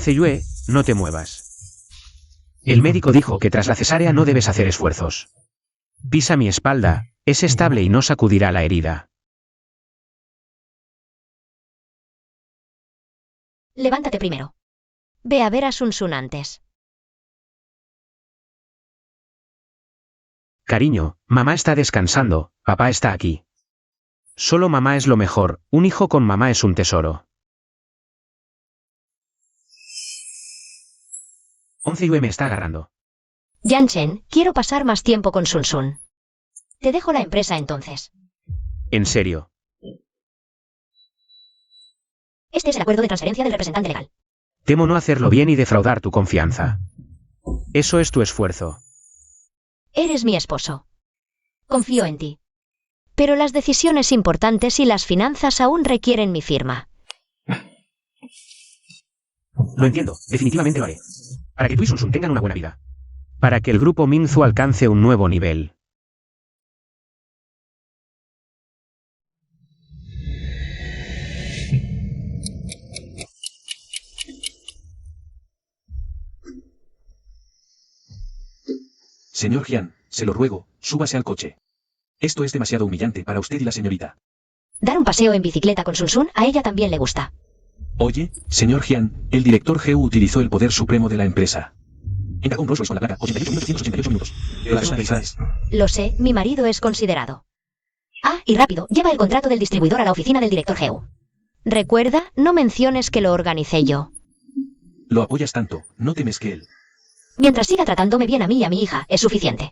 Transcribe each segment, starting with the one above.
Yue, no te muevas. El médico dijo que tras la cesárea no debes hacer esfuerzos. Pisa mi espalda, es estable y no sacudirá la herida. Levántate primero. Ve a ver a Sun Sun antes. Cariño, mamá está descansando, papá está aquí. Solo mamá es lo mejor, un hijo con mamá es un tesoro. Yue me está agarrando. Yanchen, quiero pasar más tiempo con Sun Sun. Te dejo la empresa entonces. En serio. Este es el acuerdo de transferencia del representante legal. Temo no hacerlo bien y defraudar tu confianza. Eso es tu esfuerzo. Eres mi esposo. Confío en ti. Pero las decisiones importantes y las finanzas aún requieren mi firma. Lo entiendo, definitivamente lo haré. Para que tú y Sun Sun tengan una buena vida. Para que el grupo Mingzu alcance un nuevo nivel. Señor Jian, se lo ruego, súbase al coche. Esto es demasiado humillante para usted y la señorita. Dar un paseo en bicicleta con Sun Sun a ella también le gusta. Oye, señor Jian, el director Geu utilizó el poder supremo de la empresa. Entregó un Rolls Royce con la placa 88 minutos 188 minutos. Lo sé, mi marido es considerado. Ah, y rápido, lleva el contrato del distribuidor a la oficina del director Geu. Recuerda, no menciones que lo organicé yo. Lo apoyas tanto, no temes que él. Mientras siga tratándome bien a mí y a mi hija, es suficiente.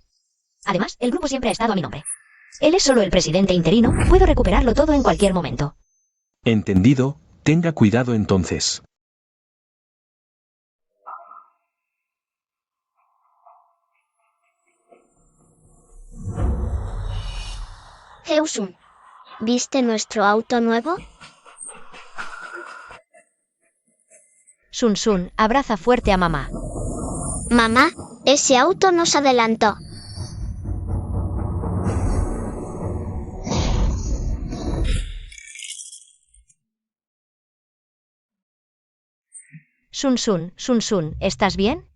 Además, el grupo siempre ha estado a mi nombre. Él es solo el presidente interino, puedo recuperarlo todo en cualquier momento. Entendido, tenga cuidado entonces. Geu-sun, ¿viste nuestro auto nuevo? Sun Sun, abraza fuerte a mamá. Mamá, ese auto nos adelantó. Sun Sun, ¿estás bien?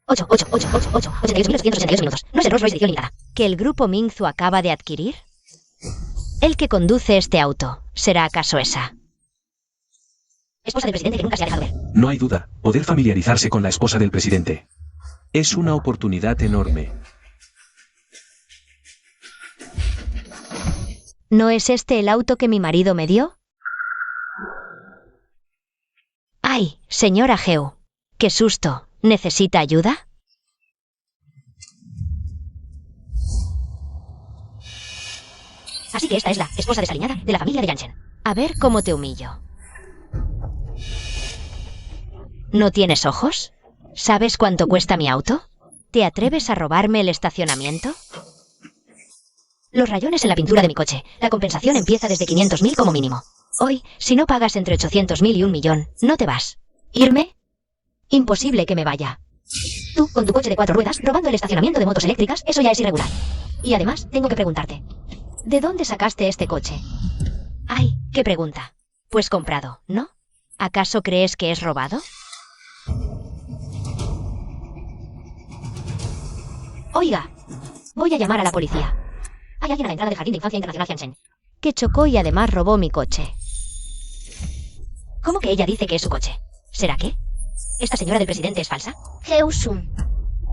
88 minutos. No es el Rolls Royce edición limitada. ¿Que el grupo Mingzu acaba de adquirir? El que conduce este auto, ¿será acaso esa? Esposa del presidente que nunca se ha dejado ver. No hay duda, poder familiarizarse con la esposa del presidente. Es una oportunidad enorme. ¿No es este el auto que mi marido me dio? ¡Ay, señora Geu! ¡Qué susto! ¿Necesita ayuda? Así que esta es la esposa desaliñada de la familia de Yanchen. A ver cómo te humillo. ¿No tienes ojos? ¿Sabes cuánto cuesta mi auto? ¿Te atreves a robarme el estacionamiento? Los rayones en la pintura de mi coche. La compensación empieza desde 500.000 como mínimo. Hoy, si no pagas entre 800.000 y 1 millón, no te vas. ¿Irme? Imposible que me vaya. Tú, con tu coche de 4 ruedas, robando el estacionamiento de motos eléctricas, eso ya es irregular. Y además, tengo que preguntarte. ¿De dónde sacaste este coche? Ay, qué pregunta. Pues comprado, ¿no? ¿Acaso crees que es robado? Oiga, voy a llamar a la policía. Hay alguien a la entrada del Jardín de Infancia Internacional Jianchen que chocó y además robó mi coche. ¿Cómo que ella dice que es su coche? ¿Será qué? ¿Esta señora del presidente es falsa? Geu-sun,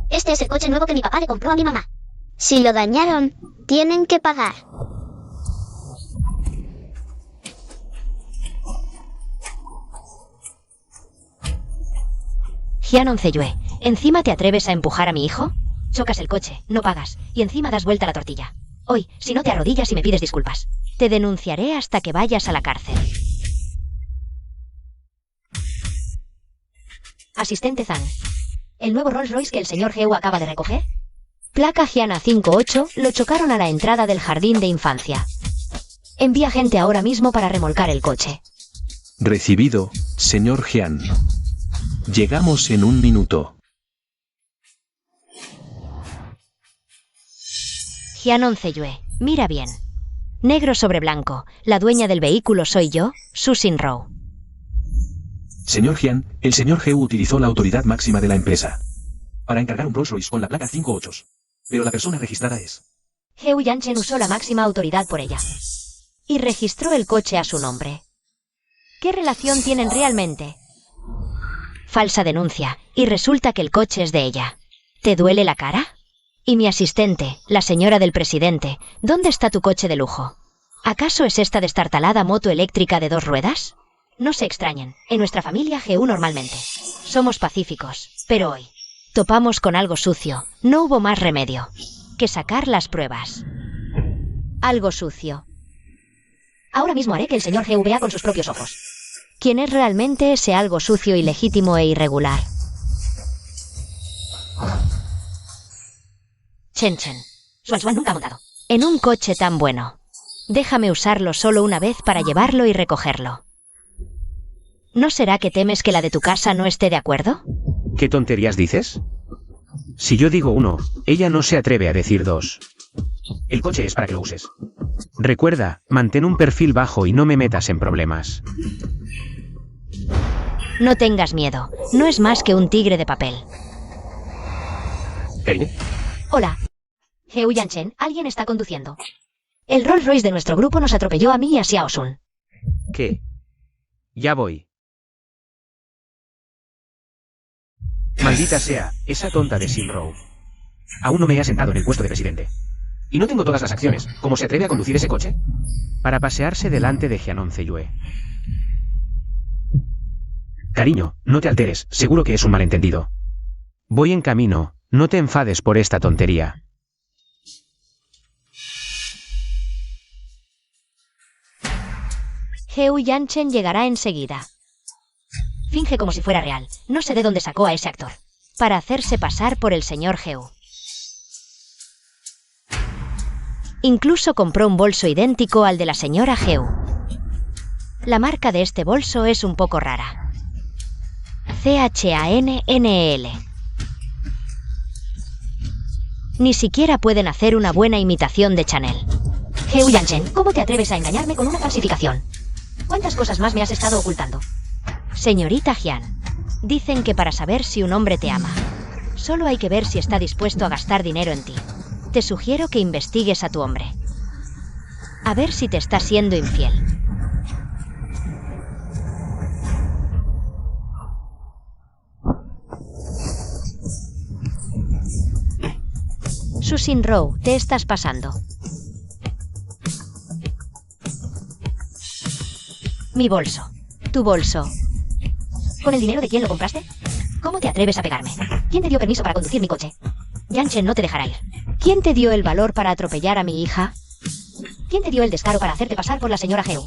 este es el coche nuevo que mi papá le compró a mi mamá. Si lo dañaron, tienen que pagar. Jian Yue, ¿encima te atreves a empujar a mi hijo? Chocas el coche, no pagas, y encima das vuelta a la tortilla. Hoy, si no te arrodillas y me pides disculpas, te denunciaré hasta que vayas a la cárcel. Asistente Zhang. ¿El nuevo Rolls Royce que el señor Geu acaba de recoger? Placa Jiana 58, lo chocaron a la entrada del jardín de infancia. Envía gente ahora mismo para remolcar el coche. Recibido, señor Jian. Llegamos en 1 minuto. Jian Yue, mira bien. Negro sobre blanco, la dueña del vehículo soy yo, Su Xin Rou. Señor Jian, el señor Heu utilizó la autoridad máxima de la empresa para encargar un Rolls Royce con la placa 58. Pero la persona registrada es... Heu Yanchen usó la máxima autoridad por ella. Y registró el coche a su nombre. ¿Qué relación tienen realmente? Falsa denuncia, y resulta que el coche es de ella. ¿Te duele la cara? Y mi asistente, la señora del presidente, ¿dónde está tu coche de lujo? ¿Acaso es esta destartalada moto eléctrica de 2 ruedas? No se extrañen, en nuestra familia GU normalmente. Somos pacíficos, pero hoy topamos con algo sucio. No hubo más remedio que sacar las pruebas. Algo sucio. Ahora mismo haré que el señor GU vea con sus propios ojos quién es realmente ese algo sucio, ilegítimo e irregular. Chen Chen. Xuan nunca ha montado en un coche tan bueno. Déjame usarlo solo una vez para llevarlo y recogerlo. ¿No será que temes que la de tu casa no esté de acuerdo? ¿Qué tonterías dices? Si yo digo 1, ella no se atreve a decir 2. El coche es para que lo uses. Recuerda, mantén un perfil bajo y no me metas en problemas. No tengas miedo, no es más que un tigre de papel. ¿Peine? Hola. Heu Yanchen, alguien está conduciendo. El Rolls Royce de nuestro grupo nos atropelló a mí y a Xiao Sun. ¿Qué? Ya voy. Maldita sea, esa tonta de Simrow. Aún no me he sentado en el puesto de presidente. Y no tengo todas las acciones. ¿Cómo se atreve a conducir ese coche? Para pasearse delante de Jianon Zeyue. Cariño, no te alteres, seguro que es un malentendido. Voy en camino, no te enfades por esta tontería. Heu Yanchen llegará enseguida. Finge como si fuera real. No sé de dónde sacó a ese actor para hacerse pasar por el señor Heu. Incluso compró un bolso idéntico al de la señora Heu. La marca de este bolso es un poco rara. CHANNL. Ni siquiera pueden hacer una buena imitación de Chanel. Heu Yanchen, ¿cómo te atreves a engañarme con una falsificación? ¿Cuántas cosas más me has estado ocultando? Señorita Jian, dicen que para saber si un hombre te ama, solo hay que ver si está dispuesto a gastar dinero en ti. Te sugiero que investigues a tu hombre. A ver si te está siendo infiel. Susin Row, te estás pasando. Mi bolso. Tu bolso. ¿Con el dinero de quién lo compraste? ¿Cómo te atreves a pegarme? ¿Quién te dio permiso para conducir mi coche? Yanchen no te dejará ir. ¿Quién te dio el valor para atropellar a mi hija? ¿Quién te dio el descaro para hacerte pasar por la señora Heu?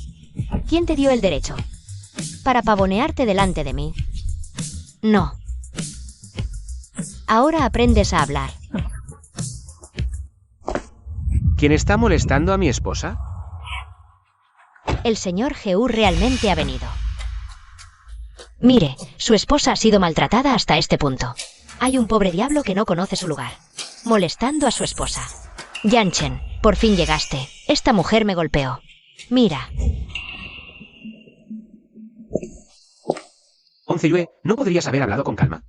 ¿Quién te dio el derecho para pavonearte delante de mí? No. Ahora aprendes a hablar. ¿Quién está molestando a mi esposa? El señor Heu realmente ha venido. Mire, su esposa ha sido maltratada hasta este punto. Hay un pobre diablo que no conoce su lugar, molestando a su esposa. Yanchen, por fin llegaste. Esta mujer me golpeó. Mira. Zeyue, ¿no podrías haber hablado con calma?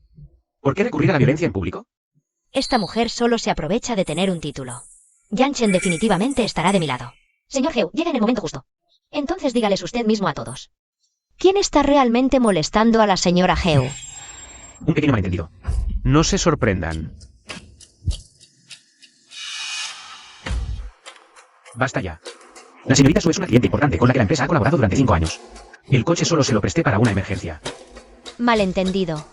¿Por qué recurrir a la violencia en público? Esta mujer solo se aprovecha de tener un título. Yanchen definitivamente estará de mi lado. Señor Heu, llega en el momento justo. Entonces dígales usted mismo a todos. ¿Quién está realmente molestando a la señora Heu? Un pequeño malentendido. No se sorprendan. Basta ya. La señorita Su es una cliente importante con la que la empresa ha colaborado durante 5 años. El coche solo se lo presté para una emergencia. Malentendido.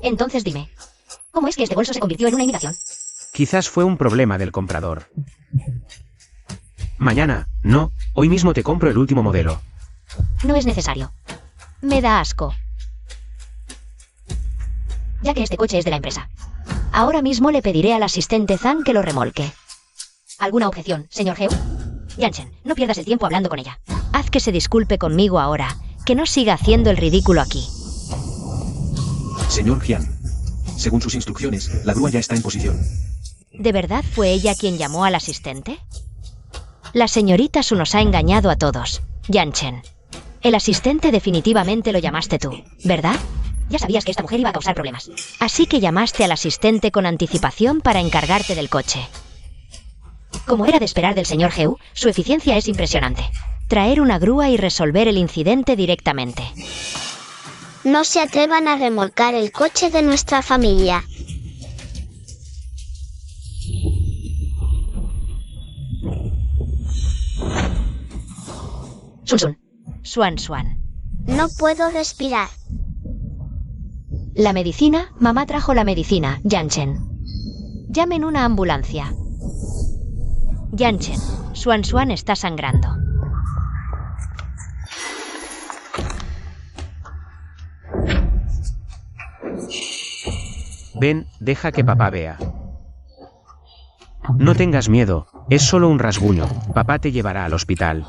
Entonces dime, ¿cómo es que este bolso se convirtió en una imitación? Quizás fue un problema del comprador. Mañana, no, hoy mismo te compro el último modelo. No es necesario. Me da asco. Ya que este coche es de la empresa. Ahora mismo le pediré al asistente Zhang que lo remolque. ¿Alguna objeción, señor Heu? Yanchen, no pierdas el tiempo hablando con ella. Haz que se disculpe conmigo ahora, que no siga haciendo el ridículo aquí. Señor Jian, según sus instrucciones, la grúa ya está en posición. ¿De verdad fue ella quien llamó al asistente? La señorita Su nos ha engañado a todos. Yanchen, El asistente definitivamente lo llamaste tú, ¿verdad? Ya sabías que esta mujer iba a causar problemas. Así que llamaste al asistente con anticipación para encargarte del coche. Como era de esperar del señor Heu, su eficiencia es impresionante. Traer una grúa y resolver el incidente directamente. No se atrevan a remolcar el coche de nuestra familia. Sun Sun. Swan Swan. No puedo respirar. La medicina, mamá trajo la medicina, Yanchen. Llamen una ambulancia. Yanchen, Swan Swan está sangrando. Ven, deja que papá vea. No tengas miedo, es solo un rasguño, papá te llevará al hospital.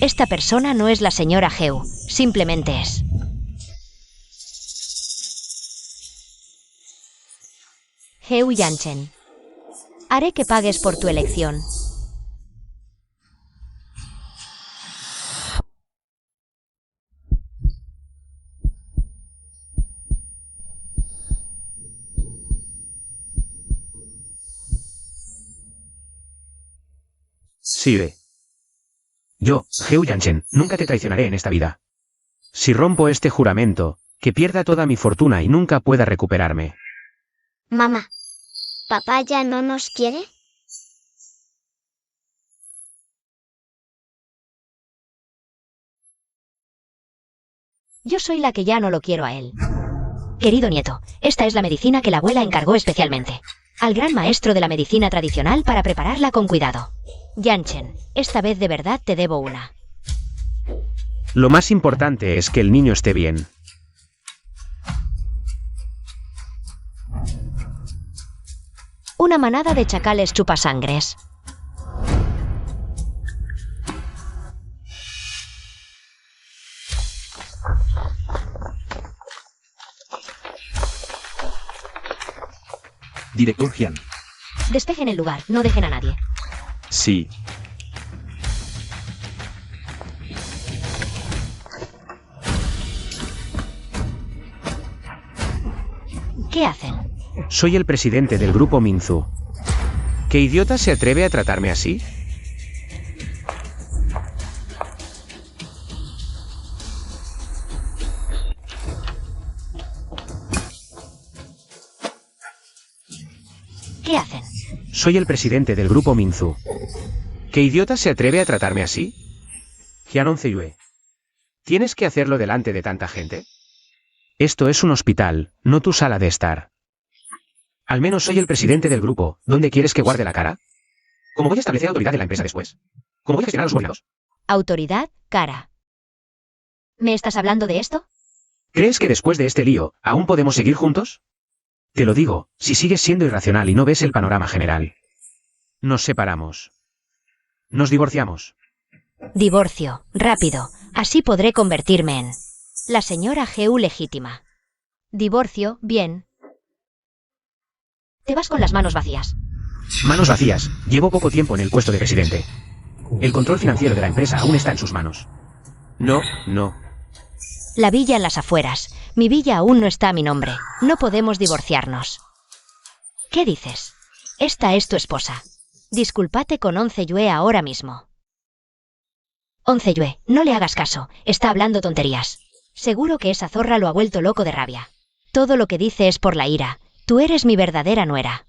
Esta persona no es la señora Heu, simplemente es. Heu Yanchen. Haré que pagues por tu elección. Sí, ve. Yo, Heu Yanchen, nunca te traicionaré en esta vida. Si rompo este juramento, que pierda toda mi fortuna y nunca pueda recuperarme. Mamá, ¿papá ya no nos quiere? Yo soy la que ya no lo quiero a él. Querido nieto, esta es la medicina que la abuela encargó especialmente al gran maestro de la medicina tradicional para prepararla con cuidado. Yanchen, esta vez de verdad te debo una. Lo más importante es que el niño esté bien. Una manada de chacales chupasangres. Director Jian. Despejen el lugar, no dejen a nadie. Sí. ¿Qué hacen? Soy el presidente del grupo Minzu. ¿Qué idiota se atreve a tratarme así? ¿Qué hacen? Soy el presidente del grupo Minzu. ¿Qué idiota se atreve a tratarme así? Jianon Zeyue. ¿Tienes que hacerlo delante de tanta gente? Esto es un hospital, no tu sala de estar. Al menos soy el presidente del grupo, ¿dónde quieres que guarde la cara? ¿Cómo voy a establecer autoridad en la empresa después? ¿Cómo voy a gestionar a los subordinados? Autoridad, cara. ¿Me estás hablando de esto? ¿Crees que después de este lío, aún podemos seguir juntos? Te lo digo, si sigues siendo irracional y no ves el panorama general. Nos separamos. Nos divorciamos. Divorcio, rápido, así podré convertirme en la señora Heu legítima. Divorcio, bien. Te vas con las manos vacías. Manos vacías, llevo poco tiempo en el puesto de presidente. El control financiero de la empresa aún está en sus manos. No, no. La villa en las afueras. Mi villa aún no está a mi nombre. No podemos divorciarnos. ¿Qué dices? Esta es tu esposa. Discúlpate con Onceyue ahora mismo. Onceyue, no le hagas caso. Está hablando tonterías. Seguro que esa zorra lo ha vuelto loco de rabia. Todo lo que dice es por la ira. Tú eres mi verdadera nuera.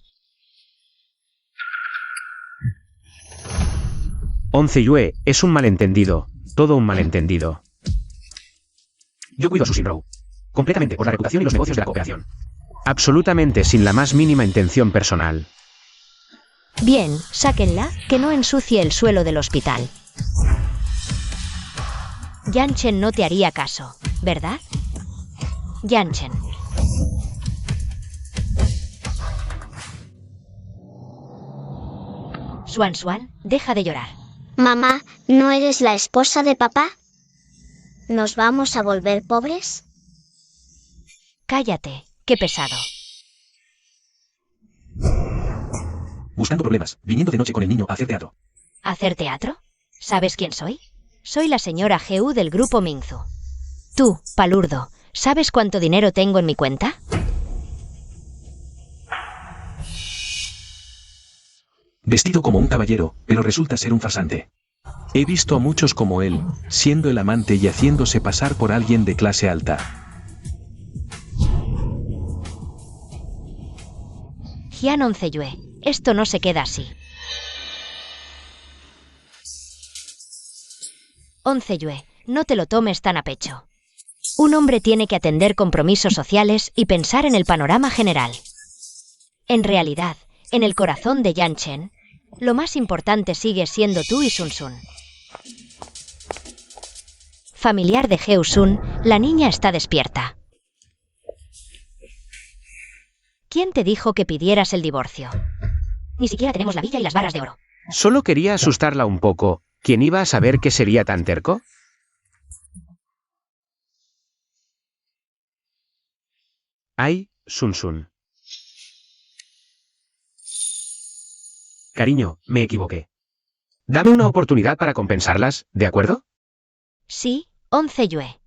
Onceyue es un malentendido. Todo un malentendido. Yo cuido a Susin Row. Completamente por la reputación y los negocios de la cooperación. Absolutamente sin la más mínima intención personal. Bien, sáquenla, que no ensucie el suelo del hospital. Yanchen no te haría caso, ¿verdad? Yanchen. Swan Swan, deja de llorar. Mamá, ¿no eres la esposa de papá? ¿Nos vamos a volver pobres? Cállate, qué pesado. buscando problemas, viniendo de noche con el niño a hacer teatro. ¿Hacer teatro? ¿Sabes quién soy? Soy la señora Heu del grupo Mingzu. Tú, palurdo, ¿sabes cuánto dinero tengo en mi cuenta? Vestido como un caballero, pero resulta ser un farsante. He visto a muchos como él, siendo el amante y haciéndose pasar por alguien de clase alta. Jian 11 Yue, esto no se queda así. 11 Yue, no te lo tomes tan a pecho. Un hombre tiene que atender compromisos sociales y pensar en el panorama general. En realidad, en el corazón de Yan Chen, lo más importante sigue siendo tú y Sun Sun. Familiar de Heu Sun, la niña está despierta. ¿Quién te dijo que pidieras el divorcio? Ni siquiera tenemos la villa y las barras de oro. Solo quería asustarla un poco. ¿Quién iba a saber que sería tan terco? Ay, Sun Sun. Cariño, me equivoqué. Dame una oportunidad para compensarlas, ¿de acuerdo? Sí, 11 Yue.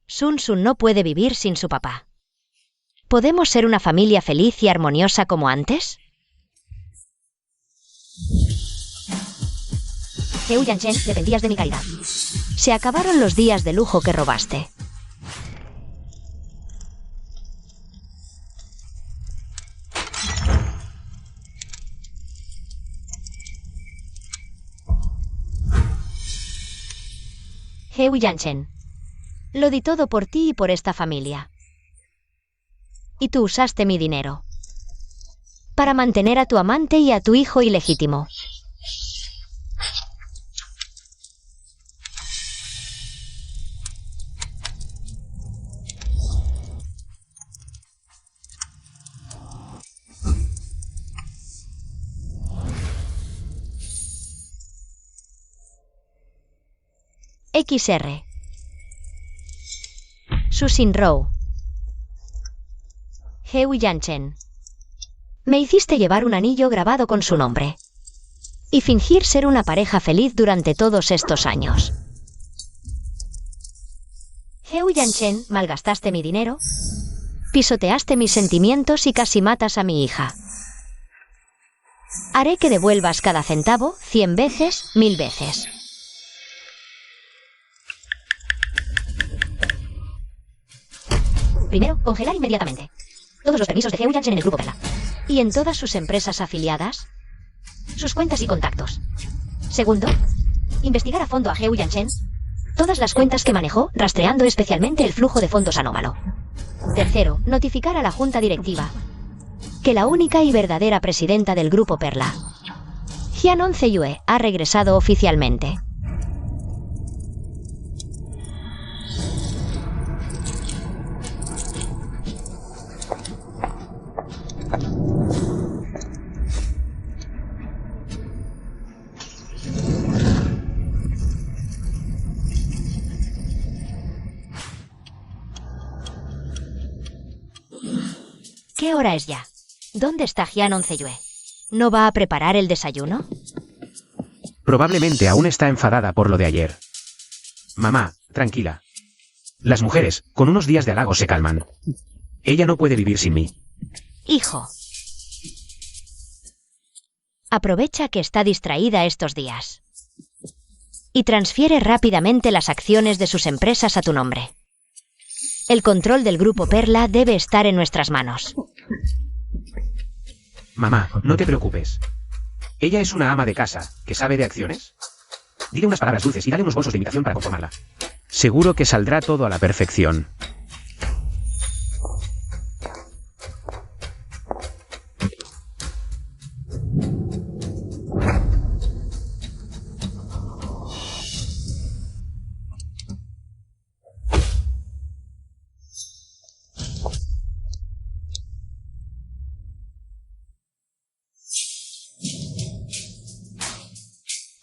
Sun Sun no puede vivir sin su papá. ¿Podemos ser una familia feliz y armoniosa como antes? Heu Yanchen, dependías de mi caridad. Se acabaron los días de lujo que robaste. Heu Yanchen. Lo di todo por ti y por esta familia. Y tú usaste mi dinero. Para mantener a tu amante y a tu hijo ilegítimo. XR. Susin Rou. Heu Yanchen. Me hiciste llevar un anillo grabado con su nombre. Y fingir ser una pareja feliz durante todos estos años. Heu Yanchen, malgastaste mi dinero. Pisoteaste mis sentimientos y casi matas a mi hija. Haré que devuelvas cada centavo 100 veces, 1000 veces. Primero, congelar inmediatamente todos los permisos de Heu Yanchen en el grupo Perla. Y en todas sus empresas afiliadas, sus cuentas y contactos. Segundo, investigar a fondo a Heu Yanchen, todas las cuentas que manejó, rastreando especialmente el flujo de fondos anómalo. Tercero, notificar a la junta directiva que la única y verdadera presidenta del grupo Perla, Jian 11 Yue, ha regresado oficialmente. ¿Qué hora es ya? ¿Dónde está Jian 11 Yue? ¿No va a preparar el desayuno? Probablemente aún está enfadada por lo de ayer. Mamá, tranquila. Las mujeres, con unos días de halago se calman. Ella no puede vivir sin mí. Hijo. Aprovecha que está distraída estos días. Y transfiere rápidamente las acciones de sus empresas a tu nombre. El control del grupo Perla debe estar en nuestras manos. Mamá, no te preocupes. Ella es una ama de casa, que sabe de acciones. Dile unas palabras dulces y dale unos bolsos de imitación para conformarla. Seguro que saldrá todo a la perfección.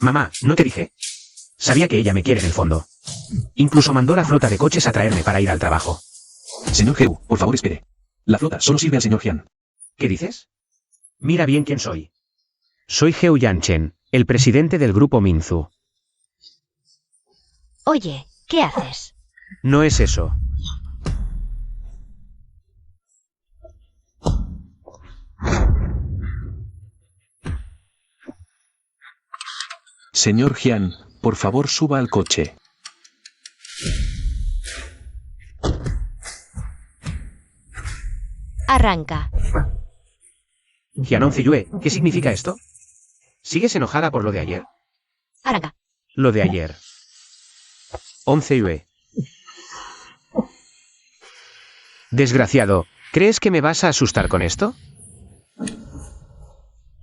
Mamá, no te dije. Sabía que ella me quiere en el fondo. Incluso mandó la flota de coches a traerme para ir al trabajo. Señor Heu, por favor espere. La flota solo sirve al señor Jian. ¿Qué dices? Mira bien quién soy. Soy Heo Yanchen, el presidente del grupo Minzu. Oye, ¿qué haces? No es eso. Señor Jian, por favor suba al coche. Arranca. Jianong Ziyue, ¿qué significa esto? ¿Sigues enojada por lo de ayer? Arranca. Lo de ayer. 11 Yue. Desgraciado, ¿crees que me vas a asustar con esto?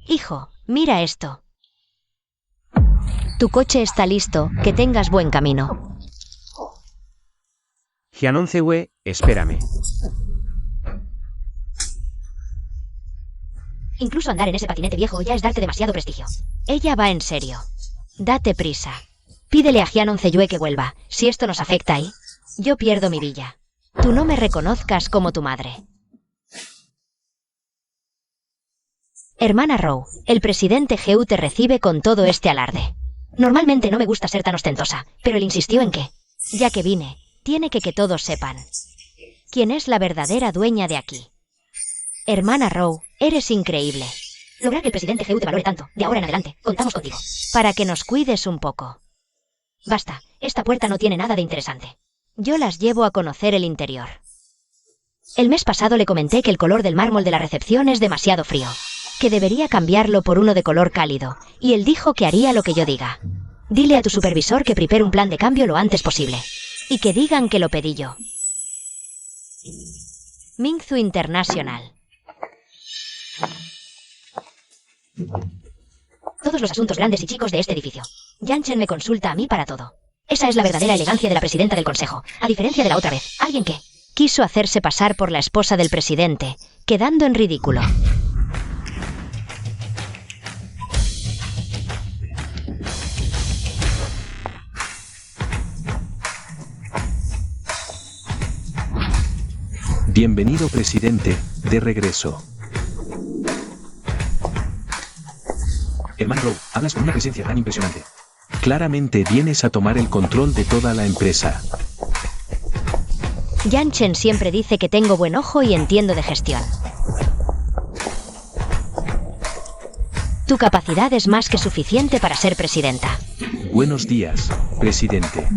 Hijo, mira esto. Tu coche está listo, que tengas buen camino. Jianong Ziyue, espérame. Incluso andar en ese patinete viejo ya es darte demasiado prestigio. Ella va en serio. Date prisa. Pídele a Jianong Ziyue que vuelva. Si esto nos afecta ahí, yo pierdo mi villa. Tú no me reconozcas como tu madre. Hermana Rou, el presidente Heo te recibe con todo este alarde. Normalmente no me gusta ser tan ostentosa, pero él insistió en que, ya que vine, tiene que todos sepan quién es la verdadera dueña de aquí. Hermana Rou, eres increíble. Lograr que el presidente Heo te valore tanto, de ahora en adelante, contamos contigo. Para que nos cuides un poco. Basta, esta puerta no tiene nada de interesante. Yo las llevo a conocer el interior. El mes pasado le comenté que el color del mármol de la recepción es demasiado frío, que debería cambiarlo por uno de color cálido, y él dijo que haría lo que yo diga. Dile a tu supervisor que prepare un plan de cambio lo antes posible, y que digan que lo pedí yo. Minzu International. Todos los asuntos grandes y chicos de este edificio. Yanchen me consulta a mí para todo. Esa es la verdadera elegancia de la presidenta del consejo, a diferencia de la otra vez, alguien que quiso hacerse pasar por la esposa del presidente, quedando en ridículo. Bienvenido, presidente, de regreso. Hermano Rou, hablas con una presencia tan impresionante. Claramente vienes a tomar el control de toda la empresa. Yanchen siempre dice que tengo buen ojo y entiendo de gestión. Tu capacidad es más que suficiente para ser presidenta. Buenos días, presidente.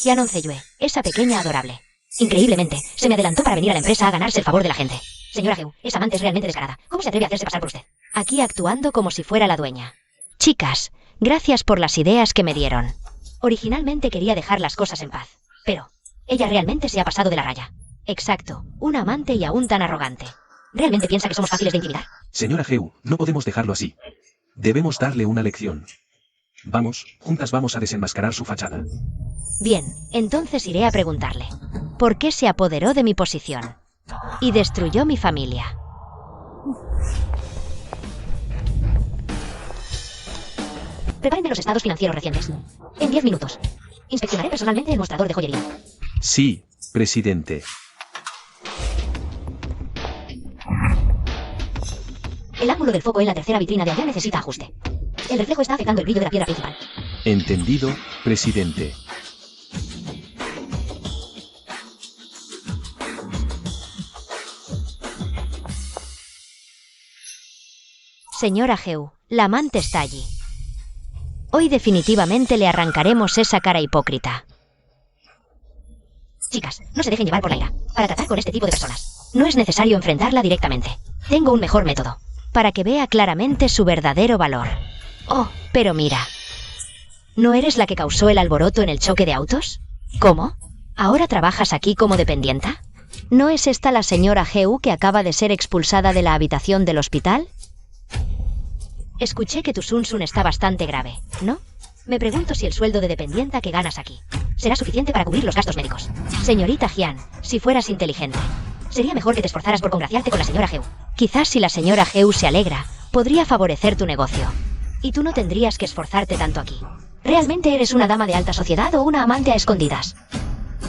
Jianong Ziyue, esa pequeña adorable. Increíblemente, se me adelantó para venir a la empresa a ganarse el favor de la gente. Señora Heo, esa amante es realmente descarada. ¿Cómo se atreve a hacerse pasar por usted? Aquí actuando como si fuera la dueña. Chicas, gracias por las ideas que me dieron. Originalmente quería dejar las cosas en paz, pero ella realmente se ha pasado de la raya. Exacto, una amante y aún tan arrogante. ¿Realmente piensa que somos fáciles de intimidar? Señora Heo, no podemos dejarlo así. Debemos darle una lección. Vamos, juntas vamos a desenmascarar su fachada. Bien, entonces iré a preguntarle. ¿Por qué se apoderó de mi posición? Y destruyó mi familia. Prepárenme los estados financieros recientes. En 10 minutos. Inspeccionaré personalmente el mostrador de joyería. Sí, presidente. El ángulo del foco en la tercera vitrina de allá necesita ajuste. El reflejo está afectando el brillo de la piedra principal. Entendido, presidente. Señora Heo, la amante está allí. Hoy definitivamente le arrancaremos esa cara hipócrita. Chicas, no se dejen llevar por la ira. Para tratar con este tipo de personas, no es necesario enfrentarla directamente. Tengo un mejor método, para que vea claramente su verdadero valor. Oh, pero mira. ¿No eres la que causó el alboroto en el choque de autos? ¿Cómo? ¿Ahora trabajas aquí como dependienta? ¿No es esta la señora Heo que acaba de ser expulsada de la habitación del hospital? Escuché que tu Sun Sun está bastante grave, ¿no? Me pregunto si el sueldo de dependienta que ganas aquí será suficiente para cubrir los gastos médicos. Señorita Jian, si fueras inteligente, sería mejor que te esforzaras por congraciarte con la señora Heo. Quizás si la señora Heo se alegra, podría favorecer tu negocio. Y tú no tendrías que esforzarte tanto aquí. ¿Realmente eres una dama de alta sociedad o una amante a escondidas?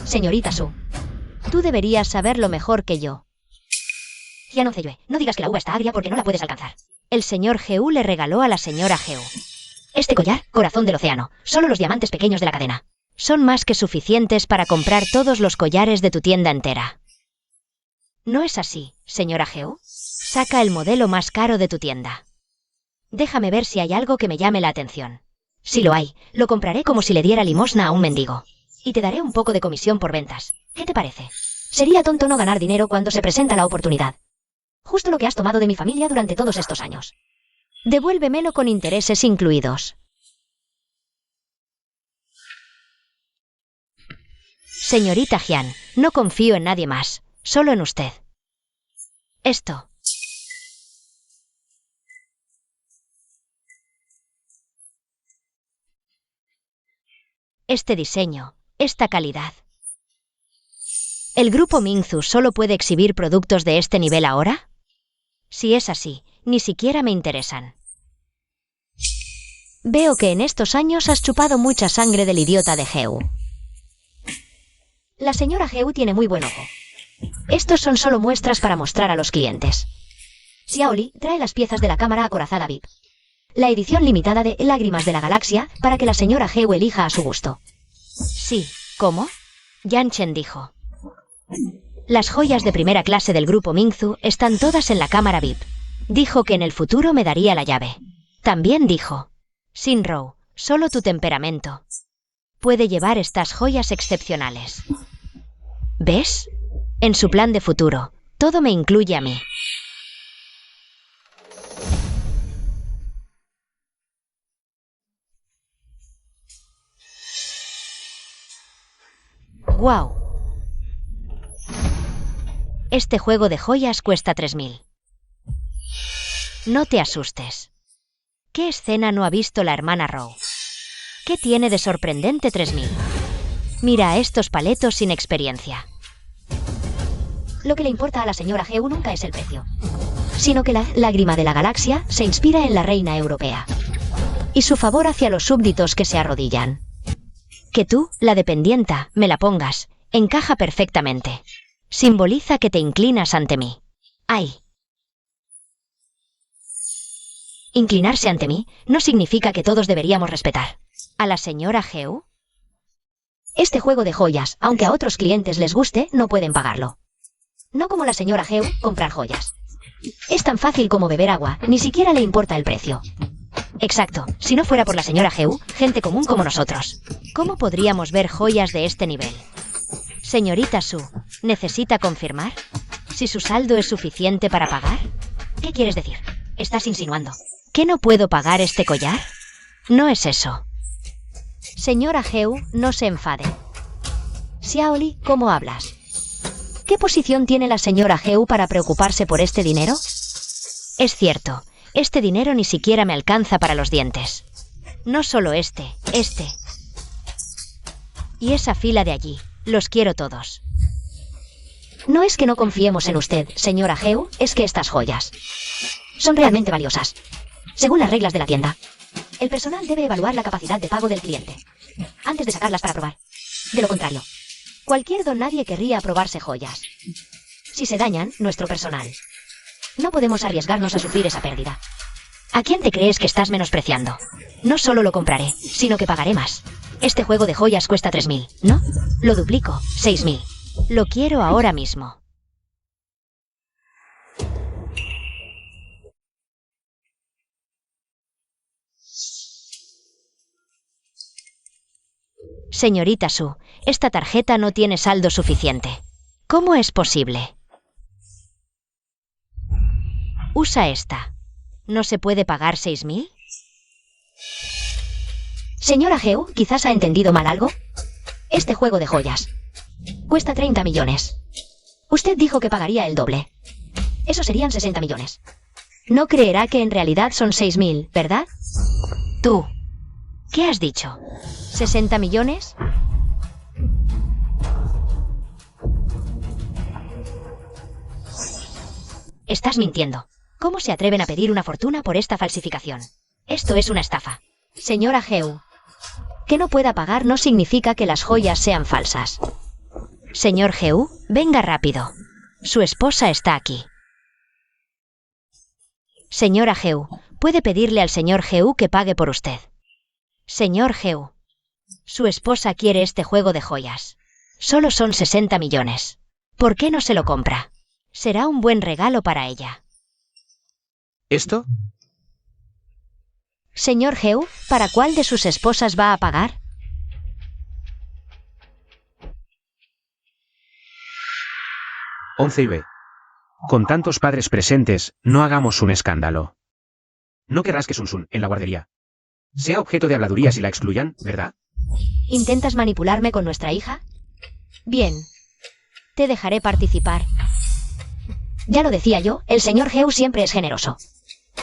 Señorita Su, tú deberías saberlo mejor que yo. Hyunwoo Yue, no digas que la uva está agria porque no la puedes alcanzar. El señor Geu le regaló a la señora Geu este collar, corazón del océano. Solo los diamantes pequeños de la cadena son más que suficientes para comprar todos los collares de tu tienda entera. ¿No es así, señora Geu? Saca el modelo más caro de tu tienda. Déjame ver si hay algo que me llame la atención. Si lo hay, lo compraré como si le diera limosna a un mendigo. Y te daré un poco de comisión por ventas. ¿Qué te parece? Sería tonto no ganar dinero cuando se presenta la oportunidad. Justo lo que has tomado de mi familia durante todos estos años. Devuélvemelo con intereses incluidos. Señorita Hyun, no confío en nadie más, solo en usted. Esto. Este diseño, esta calidad. ¿El grupo Mingzu solo puede exhibir productos de este nivel ahora? Si es así, ni siquiera me interesan. Veo que en estos años has chupado mucha sangre del idiota de Geu. La señora Geu tiene muy buen ojo. Estos son solo muestras para mostrar a los clientes. Xiaoli trae las piezas de la cámara acorazada VIP. La edición limitada de Lágrimas de la Galaxia para que la señora Geu elija a su gusto. Sí, ¿cómo? Yan Chen dijo. Las joyas de primera clase del grupo Mingzu están todas en la cámara VIP. Dijo que en el futuro me daría la llave. También dijo, Shinrou, solo tu temperamento puede llevar estas joyas excepcionales. ¿Ves? En su plan de futuro, todo me incluye a mí. ¡Guau! Este juego de joyas cuesta 3000. No te asustes. ¿Qué escena no ha visto la hermana Rowe? ¿Qué tiene de sorprendente 3000? Mira a estos paletos sin experiencia. Lo que le importa a la señora Geu nunca es el precio, sino que la lágrima de la galaxia se inspira en la reina europea y su favor hacia los súbditos que se arrodillan. Que tú, la dependienta, me la pongas, encaja perfectamente. Simboliza que te inclinas ante mí. ¡Ay! Inclinarse ante mí no significa que todos deberíamos respetar a la señora Geu. Este juego de joyas, aunque a otros clientes les guste, no pueden pagarlo. No como la señora Geu, comprar joyas. Es tan fácil como beber agua, ni siquiera le importa el precio. Exacto, si no fuera por la señora Geu, gente común como nosotros, ¿cómo podríamos ver joyas de este nivel? Señorita Su, ¿necesita confirmar si su saldo es suficiente para pagar? ¿Qué quieres decir? ¿Estás insinuando que no puedo pagar este collar? No es eso. Señora Geu, no se enfade. Xiaoli, ¿cómo hablas? ¿Qué posición tiene la señora Geu para preocuparse por este dinero? Es cierto, este dinero ni siquiera me alcanza para los dientes. No solo este. Y esa fila de allí, los quiero todos. No es que no confiemos en usted, señora Geu, es que estas joyas son realmente valiosas. Según las reglas de la tienda, el personal debe evaluar la capacidad de pago del cliente antes de sacarlas para probar. De lo contrario, cualquier don nadie querría probarse joyas. Si se dañan, nuestro personal, no podemos arriesgarnos a sufrir esa pérdida. ¿A quién te crees que estás menospreciando? No solo lo compraré, sino que pagaré más. Este juego de joyas cuesta 3000, ¿no? Lo duplico, 6000. Lo quiero ahora mismo. Señorita Su, esta tarjeta no tiene saldo suficiente. ¿Cómo es posible? Usa esta. ¿No se puede pagar 6000? Señora Geu, quizás ha entendido mal algo. Este juego de joyas cuesta 30 millones. Usted dijo que pagaría el doble. Eso serían 60 millones. No creerá que en realidad son 6000, ¿verdad? Tú, ¿qué has dicho? ¿60 millones? Estás mintiendo. ¿Cómo se atreven a pedir una fortuna por esta falsificación? Esto es una estafa. Señora Geu, Que no pueda pagar no significa que las joyas sean falsas. Señor Heu, venga rápido. Su esposa está aquí. Señora Heu, puede pedirle al señor Heu que pague por usted. Señor Heu, su esposa quiere este juego de joyas. Solo son 60 millones. ¿Por qué no se lo compra? Será un buen regalo para ella. ¿Esto? Señor Heu, ¿para cuál de sus esposas va a pagar? B. Con tantos padres presentes, no hagamos un escándalo. No querrás que Sun Sun, en la guardería, sea objeto de habladurías y la excluyan, ¿verdad? ¿Intentas manipularme con nuestra hija? Bien. Te dejaré participar. Ya lo decía yo, el señor Heu siempre es generoso.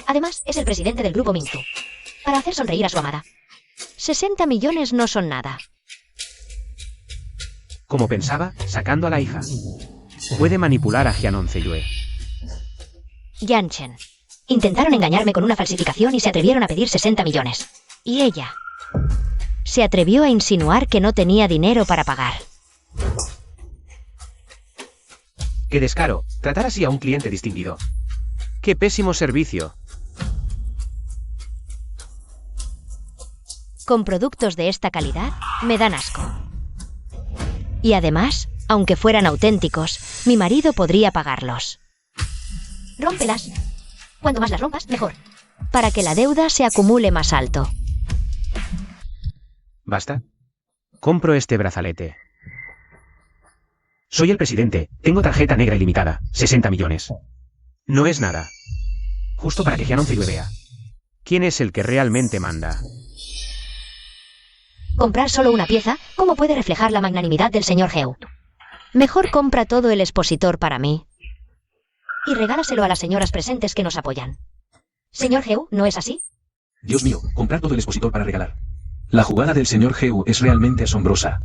Además, es el presidente del grupo Mingzu. Para hacer sonreír a su amada. 60 millones no son nada. Como pensaba, sacando a la hija. Puede manipular a Jianon Zeyue. Yanchen. Intentaron engañarme con una falsificación y se atrevieron a pedir 60 millones. Y ella se atrevió a insinuar que no tenía dinero para pagar. ¡Qué descaro! Tratar así a un cliente distinguido. ¡Qué pésimo servicio! Con productos de esta calidad, me dan asco. Y además, aunque fueran auténticos, mi marido podría pagarlos. Rómpelas. Cuanto más las rompas, mejor. Para que la deuda se acumule más alto. ¿Basta? Compro este brazalete. Soy el presidente, tengo tarjeta negra ilimitada, 60 millones. No es nada. Justo para que Jianon Zeyue vea. ¿Quién es el que realmente manda? Comprar solo una pieza, ¿cómo puede reflejar la magnanimidad del señor Heu? Mejor compra todo el expositor para mí. Y regálaselo a las señoras presentes que nos apoyan. Señor Heu, ¿no es así? Dios mío, comprar todo el expositor para regalar. La jugada del señor Heu es realmente asombrosa.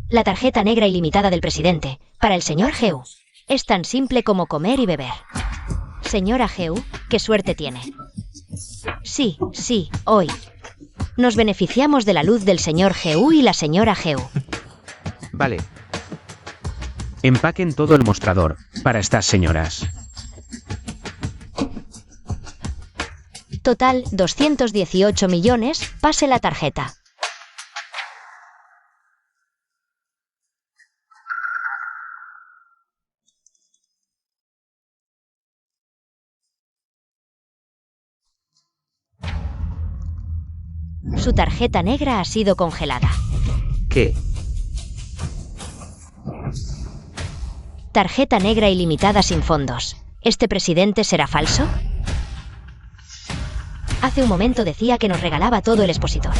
La tarjeta negra ilimitada del presidente, para el señor Heu, es tan simple como comer y beber. Señora Heu, ¿qué suerte tiene? Sí, hoy. Nos beneficiamos de la luz del señor Heu y la señora Heu. Vale. Empaquen todo el mostrador, para estas señoras. Total, 218 millones, pase la tarjeta. Su tarjeta negra ha sido congelada. ¿Qué? Tarjeta negra ilimitada sin fondos. ¿Este presidente será falso? Hace un momento decía que nos regalaba todo el expositor.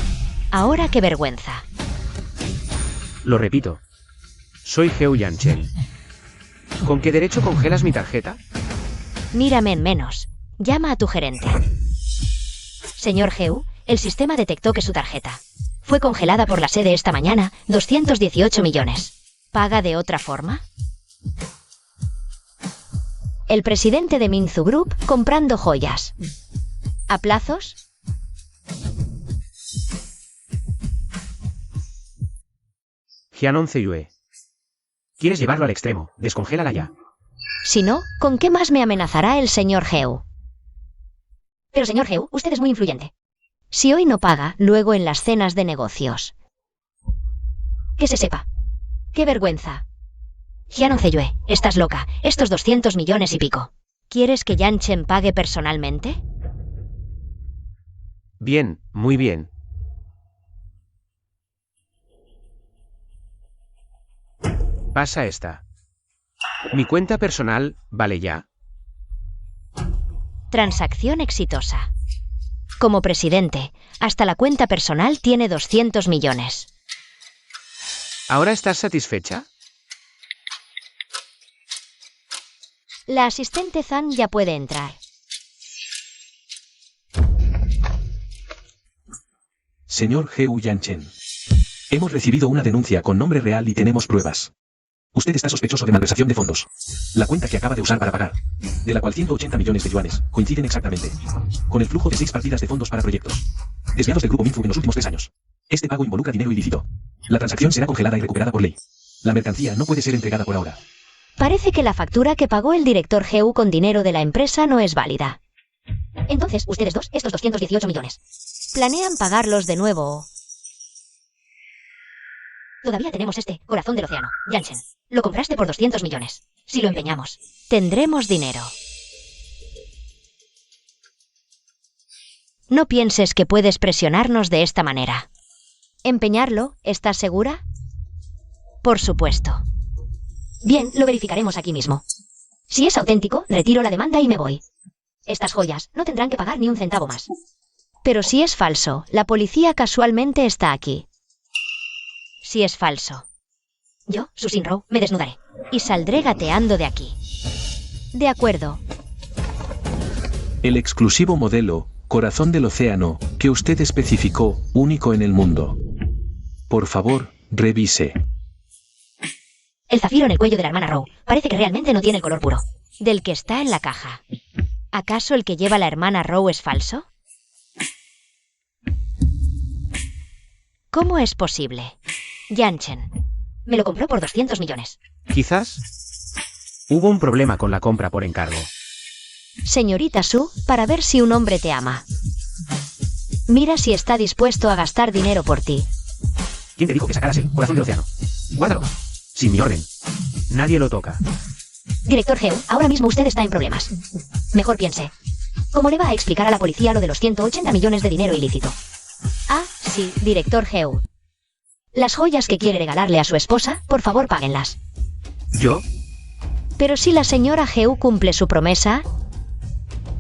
Ahora qué vergüenza. Lo repito. Soy Heu Yanchen. ¿Con qué derecho congelas mi tarjeta? Mírame en menos. Llama a tu gerente. Señor Heu, el sistema detectó que su tarjeta fue congelada por la sede esta mañana, 218 millones. ¿Paga de otra forma? El presidente de Mingzu Group comprando joyas. ¿A plazos? Jianon Zeyue. ¿Quieres llevarlo al extremo? Descongélala ya. Si no, ¿con qué más me amenazará el señor Heu? Pero señor Heu, usted es muy influyente. Si hoy no paga, luego en las cenas de negocios. Que se sepa. ¡Qué vergüenza! Jianon Zeyue, estás loca. Estos 200 millones y pico. ¿Quieres que Yanchen pague personalmente? Bien, muy bien. Pasa esta. Mi cuenta personal, ¿vale ya? Transacción exitosa. Como presidente, hasta la cuenta personal tiene 200 millones. ¿Ahora estás satisfecha? La asistente Zhang ya puede entrar. Señor Heu Yanchen. Hemos recibido una denuncia con nombre real y tenemos pruebas. Usted está sospechoso de malversación de fondos. La cuenta que acaba de usar para pagar, de la cual 180 millones de yuanes, coinciden exactamente con el flujo de 6 partidas de fondos para proyectos desviados del grupo Mingzu en los últimos 3 años. Este pago involucra dinero ilícito. La transacción será congelada y recuperada por ley. La mercancía no puede ser entregada por ahora. Parece que la factura que pagó el director GU con dinero de la empresa no es válida. Entonces, ustedes dos, estos 218 millones. ¿Planean pagarlos de nuevo? Todavía tenemos este, corazón del océano, Janssen. Lo compraste por 200 millones. Si lo empeñamos, tendremos dinero. No pienses que puedes presionarnos de esta manera. ¿Empeñarlo? ¿Estás segura? Por supuesto. Bien, lo verificaremos aquí mismo. Si es auténtico, retiro la demanda y me voy. Estas joyas no tendrán que pagar ni un centavo más. Pero si es falso, la policía casualmente está aquí. Si es falso. Yo, Susan Rowe, me desnudaré. Y saldré gateando de aquí. De acuerdo. El exclusivo modelo, corazón del océano, que usted especificó, único en el mundo. Por favor, revise. El zafiro en el cuello de la hermana Rowe parece que realmente no tiene el color puro. Del que está en la caja. ¿Acaso el que lleva la hermana Rowe es falso? ¿Cómo es posible? Janssen. Me lo compró por 200 millones. Quizás hubo un problema con la compra por encargo. Señorita Sue, para ver si un hombre te ama. Mira si está dispuesto a gastar dinero por ti. ¿Quién te dijo que sacaras el corazón del océano? Guárdalo. Sin mi orden. Nadie lo toca. Director GU, ahora mismo usted está en problemas. Mejor piense. ¿Cómo le va a explicar a la policía lo de los 180 millones de dinero ilícito? Ah, sí, director GU. Las joyas que quiere regalarle a su esposa, por favor páguenlas. ¿Yo? Pero si la señora GU cumple su promesa,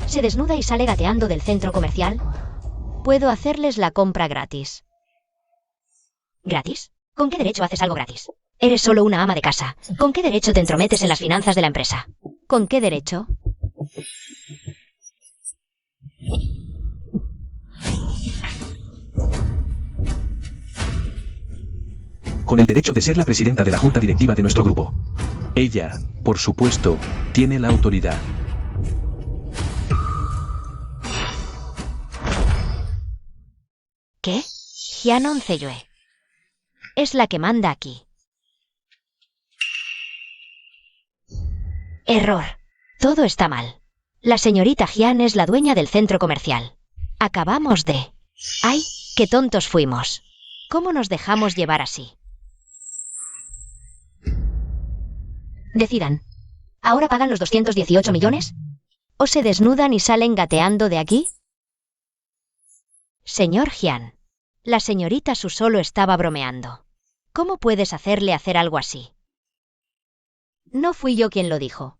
se desnuda y sale gateando del centro comercial, puedo hacerles la compra gratis. ¿Gratis? ¿Con qué derecho haces algo gratis? Eres solo una ama de casa. ¿Con qué derecho te entrometes en las finanzas de la empresa? ¿Con qué derecho? Con el derecho de ser la presidenta de la junta directiva de nuestro grupo. Ella, por supuesto, tiene la autoridad. ¿Qué? Hyanon Zeyue. Es la que manda aquí. Error. Todo está mal. La señorita Hyan es la dueña del centro comercial. Acabamos de... ¡Ay, qué tontos fuimos! ¿Cómo nos dejamos llevar así? Decidan. ¿Ahora pagan los 218 millones? ¿O se desnudan y salen gateando de aquí? Señor Hyan, la señorita Su solo estaba bromeando. ¿Cómo puedes hacerle hacer algo así? No fui yo quien lo dijo.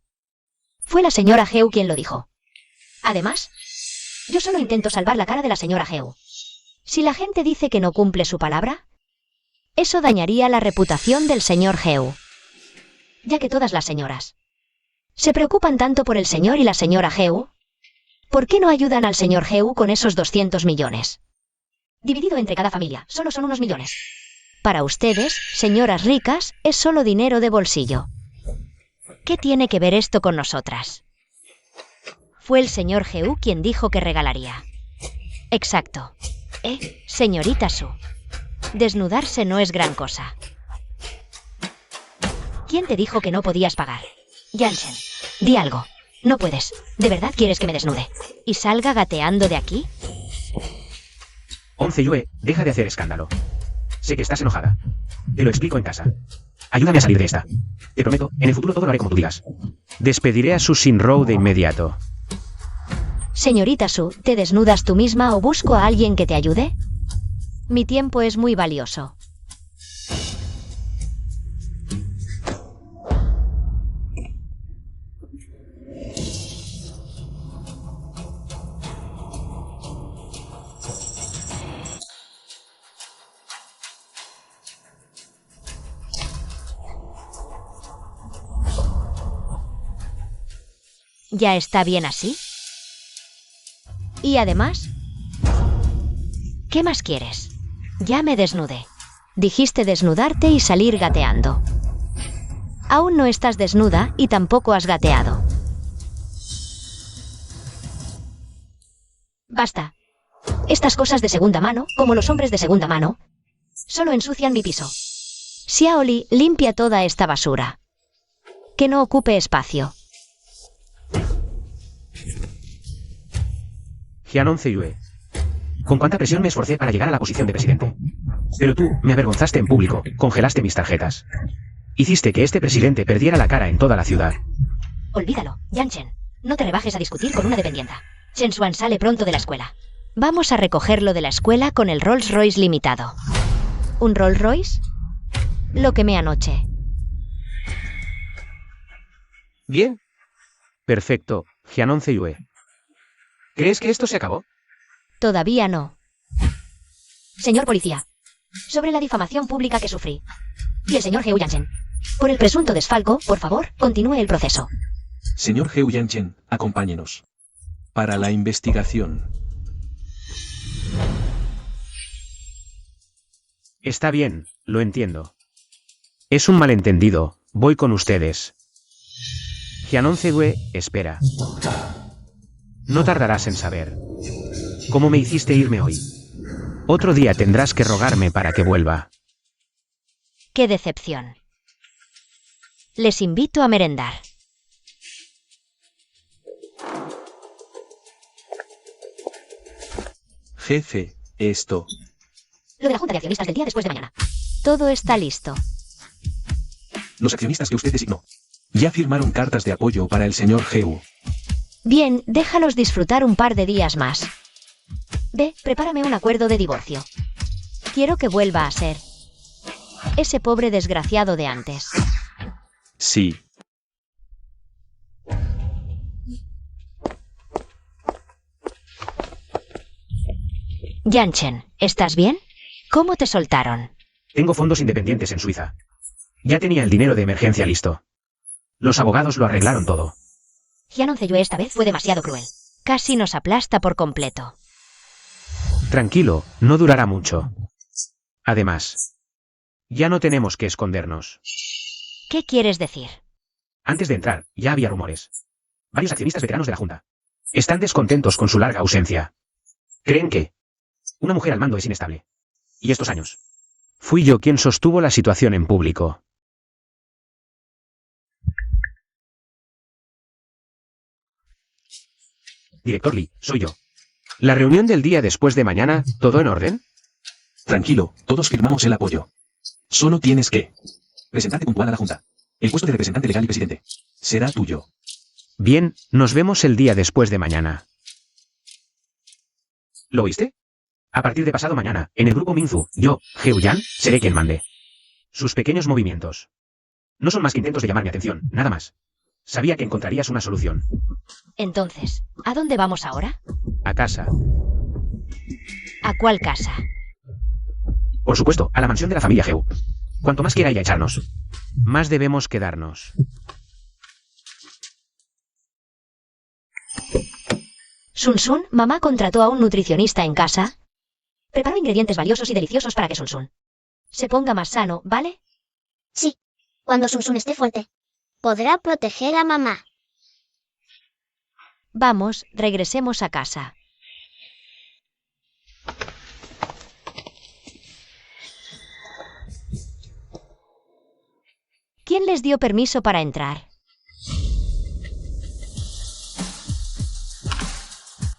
Fue la señora Heu quien lo dijo. Además, yo solo intento salvar la cara de la señora Heu. Si la gente dice que no cumple su palabra, eso dañaría la reputación del señor Heu. Ya que todas las señoras se preocupan tanto por el señor y la señora Heu, ¿por qué no ayudan al señor Heu con esos 200 millones? Dividido entre cada familia, solo son unos millones. Para ustedes, señoras ricas, es solo dinero de bolsillo. ¿Qué tiene que ver esto con nosotras? Fue el señor Heu quien dijo que regalaría. Exacto. Señorita Su. Desnudarse no es gran cosa. ¿Quién te dijo que no podías pagar? Janssen, di algo. No puedes. ¿De verdad quieres que me desnude? ¿Y salga gateando de aquí? 11 Yue, deja de hacer escándalo. Sé que estás enojada. Te lo explico en casa. Ayúdame a salir de esta. Te prometo, en el futuro todo lo haré como tú digas. Despediré a Susan Rowe de inmediato. Señorita Su, ¿te desnudas tú misma o busco a alguien que te ayude? Mi tiempo es muy valioso. ¿Ya está bien así? Y además, ¿qué más quieres? Ya me desnudé. Dijiste desnudarte y salir gateando. Aún no estás desnuda y tampoco has gateado. Basta. Estas cosas de segunda mano, como los hombres de segunda mano, Solo ensucian mi piso. Xiaoli, limpia toda esta basura. Que no ocupe espacio. Jianon Zeyue. Con cuánta presión me esforcé para llegar a la posición de presidente. Pero tú me avergonzaste en público, congelaste mis tarjetas. Hiciste que este presidente perdiera la cara en toda la ciudad. Olvídalo, Yanchen. No te rebajes a discutir con una dependienta. Chen Xuan sale pronto de la escuela. Vamos a recogerlo de la escuela con el Rolls Royce limitado. ¿Un Rolls Royce? Lo quemé anoche. Bien. Perfecto, Jianon Zeyue. ¿Crees que esto se acabó? Todavía no. Señor policía, sobre la difamación pública que sufrí. Y el señor Heu Yanchen. Por el presunto desfalco, por favor, continúe el proceso. Señor Heu Yanchen, acompáñenos. Para la investigación. Está bien, lo entiendo. Es un malentendido, voy con ustedes. Jianon Zeyue, espera. No tardarás en saber. ¿Cómo me hiciste irme hoy? Otro día tendrás que rogarme para que vuelva. ¡Qué decepción! Les invito a merendar. Jefe, esto. Lo de la junta de accionistas del día después de mañana. Todo está listo. Los accionistas que usted designó ya firmaron cartas de apoyo para el señor Heu. Bien, déjalos disfrutar un par de días más. Ve, prepárame un acuerdo de divorcio. Quiero que vuelva a ser ese pobre desgraciado de antes. Sí. Yanchen, ¿estás bien? ¿Cómo te soltaron? Tengo fondos independientes en Suiza. Ya tenía el dinero de emergencia listo. Los abogados lo arreglaron todo. Jianon Zeyue esta vez fue demasiado cruel. Casi nos aplasta por completo. Tranquilo, no durará mucho. Además, ya no tenemos que escondernos. ¿Qué quieres decir? Antes de entrar, ya había rumores. Varios accionistas veteranos de la Junta están descontentos con su larga ausencia. Creen que una mujer al mando es inestable. Y estos años, fui yo quien sostuvo la situación en público. Director Lee, soy yo. La reunión del día después de mañana, ¿todo en orden? Tranquilo, todos firmamos el apoyo. Solo tienes que presentarte puntual a la Junta. El puesto de representante legal y presidente será tuyo. Bien, nos vemos el día después de mañana. ¿Lo oíste? A partir de pasado mañana, en el grupo Minzu, yo, Heu Yan, seré quien mande. Sus pequeños movimientos no son más que intentos de llamar mi atención, nada más. Sabía que encontrarías una solución. Entonces, ¿a dónde vamos ahora? A casa. ¿A cuál casa? Por supuesto, a la mansión de la familia Heu. Cuanto más quiera ella echarnos, más debemos quedarnos. Sun Sun, mamá contrató a un nutricionista en casa. Preparó ingredientes valiosos y deliciosos para que Sun Sun se ponga más sano, ¿vale? Sí. Cuando Sun Sun esté fuerte, podrá proteger a mamá. Vamos, regresemos a casa. ¿Quién les dio permiso para entrar?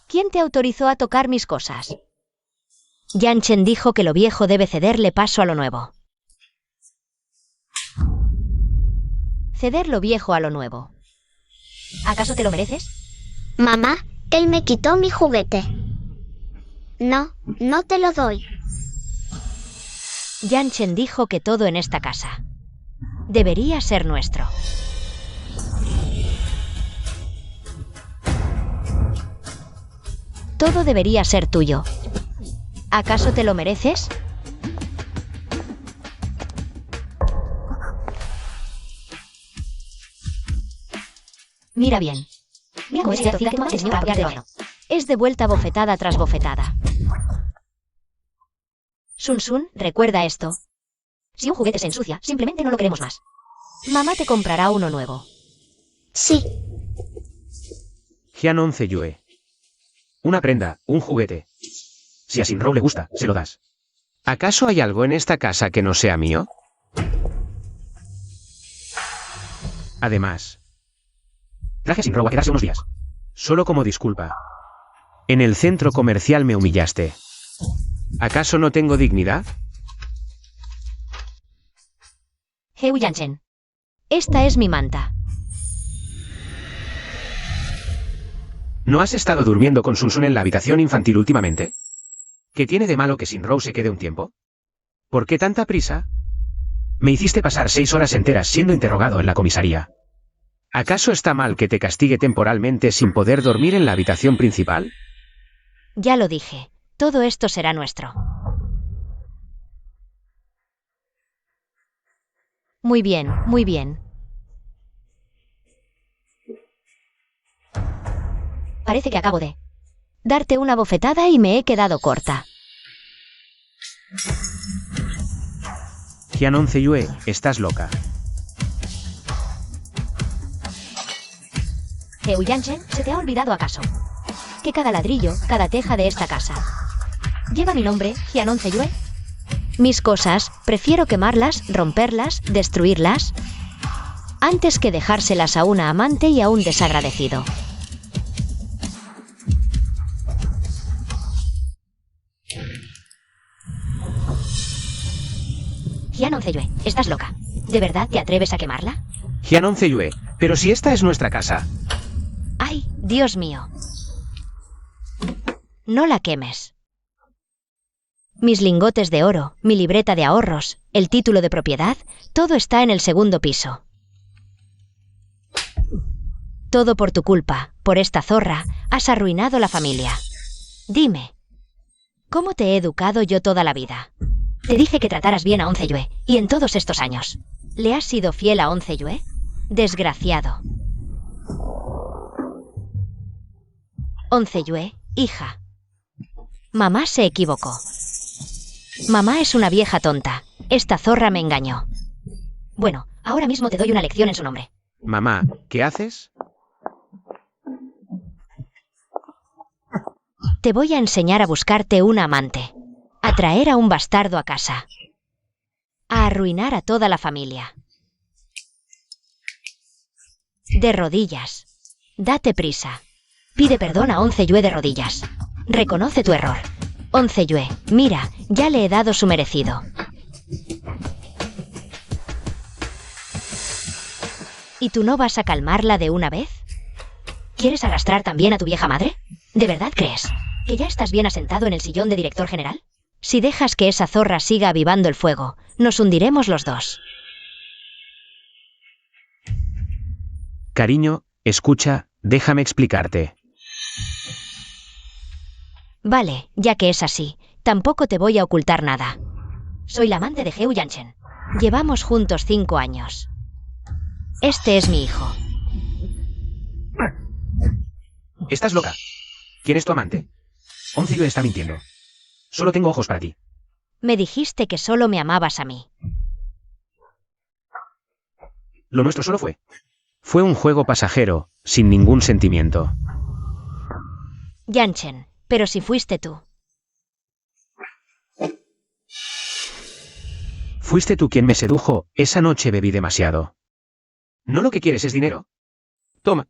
¿Quién te autorizó a tocar mis cosas? Yanchen dijo que lo viejo debe cederle paso a lo nuevo. Ceder lo viejo a lo nuevo. ¿Acaso te lo mereces? Mamá, él me quitó mi juguete. No, no te lo doy. Yanchen dijo que todo en esta casa debería ser nuestro. Todo debería ser tuyo. ¿Acaso te lo mereces? Mira bien. Mira cómo es esa tocina que mamá te enseñó para apoyar debajo. Es de vuelta bofetada tras bofetada. Sun Sun, recuerda esto. Si un juguete se ensucia, simplemente no lo queremos más. Mamá te comprará uno nuevo. Sí. Jianon Zeyue. Una prenda, un juguete. Si a Sinrow le gusta, se lo das. ¿Acaso hay algo en esta casa que no sea mío? Además, traje a Sinrow a quedarse unos días. Solo como disculpa. En el centro comercial me humillaste. ¿Acaso no tengo dignidad? Heu Yanchen. Esta es mi manta. ¿No has estado durmiendo con Sun Sun en la habitación infantil últimamente? ¿Qué tiene de malo que Sinrow se quede un tiempo? ¿Por qué tanta prisa? Me hiciste pasar 6 horas enteras siendo interrogado en la comisaría. ¿Acaso está mal que te castigue temporalmente sin poder dormir en la habitación principal? Ya lo dije. Todo esto será nuestro. Muy bien, muy bien. Parece que acabo de darte una bofetada y me he quedado corta. Jianon Zeyue, estás loca. Heu Yanchen, ¿se te ha olvidado acaso que cada ladrillo, cada teja de esta casa lleva mi nombre, Jianon Zeyue? Mis cosas, prefiero quemarlas, romperlas, destruirlas, antes que dejárselas a una amante y a un desagradecido. Jianon Zeyue, ¿estás loca? ¿De verdad te atreves a quemarla? Jianon Zeyue, pero si esta es nuestra casa. ¡Ay, Dios mío! No la quemes. Mis lingotes de oro, mi libreta de ahorros, el título de propiedad, todo está en el segundo piso. Todo por tu culpa, por esta zorra, has arruinado la familia. Dime, ¿cómo te he educado yo toda la vida? Te dije que trataras bien a On Zeyue, y en todos estos años, ¿le has sido fiel a On Zeyue? Desgraciado. On Zeyue, hija. Mamá se equivocó. Mamá es una vieja tonta. Esta zorra me engañó. Bueno, ahora mismo te doy una lección en su nombre. Mamá, ¿qué haces? Te voy a enseñar a buscarte una amante. A traer a un bastardo a casa. A arruinar a toda la familia. De rodillas. Date prisa. Pide perdón a On Zeyue de rodillas. Reconoce tu error. On Zeyue, mira, ya le he dado su merecido. ¿Y tú no vas a calmarla de una vez? ¿Quieres arrastrar también a tu vieja madre? ¿De verdad crees que ya estás bien asentado en el sillón de director general? Si dejas que esa zorra siga avivando el fuego, nos hundiremos los dos. Cariño, escucha, déjame explicarte. Vale, ya que es así, tampoco te voy a ocultar nada. Soy la amante de Heu Yanchen. Llevamos juntos 5 años. Este es mi hijo. ¿Estás loca? ¿Quién es tu amante? On Zeyue está mintiendo. Solo tengo ojos para ti. Me dijiste que solo me amabas a mí. Lo nuestro solo fue. Fue un juego pasajero, sin ningún sentimiento. Yanchen, pero si fuiste tú. Fuiste tú quien me sedujo, esa noche bebí demasiado. ¿No lo que quieres es dinero? Toma.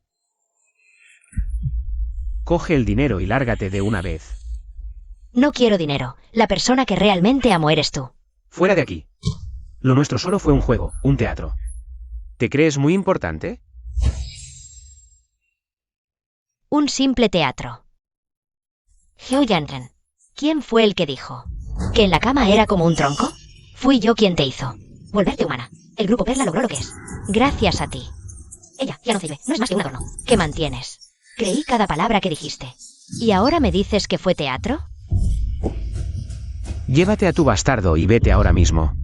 Coge el dinero y lárgate de una vez. No quiero dinero. La persona que realmente amo eres tú. Fuera de aquí. Lo nuestro solo fue un juego, un teatro. ¿Te crees muy importante? Un simple teatro. Heu Yanchen, ¿quién fue el que dijo que en la cama era como un tronco? Fui yo quien te hizo volverte humana. El grupo Perla logró lo que es. Gracias a ti. Ella, Jianon Zeyue, no es más que un adorno que mantienes. Creí cada palabra que dijiste. ¿Y ahora me dices que fue teatro? Llévate a tu bastardo y vete ahora mismo.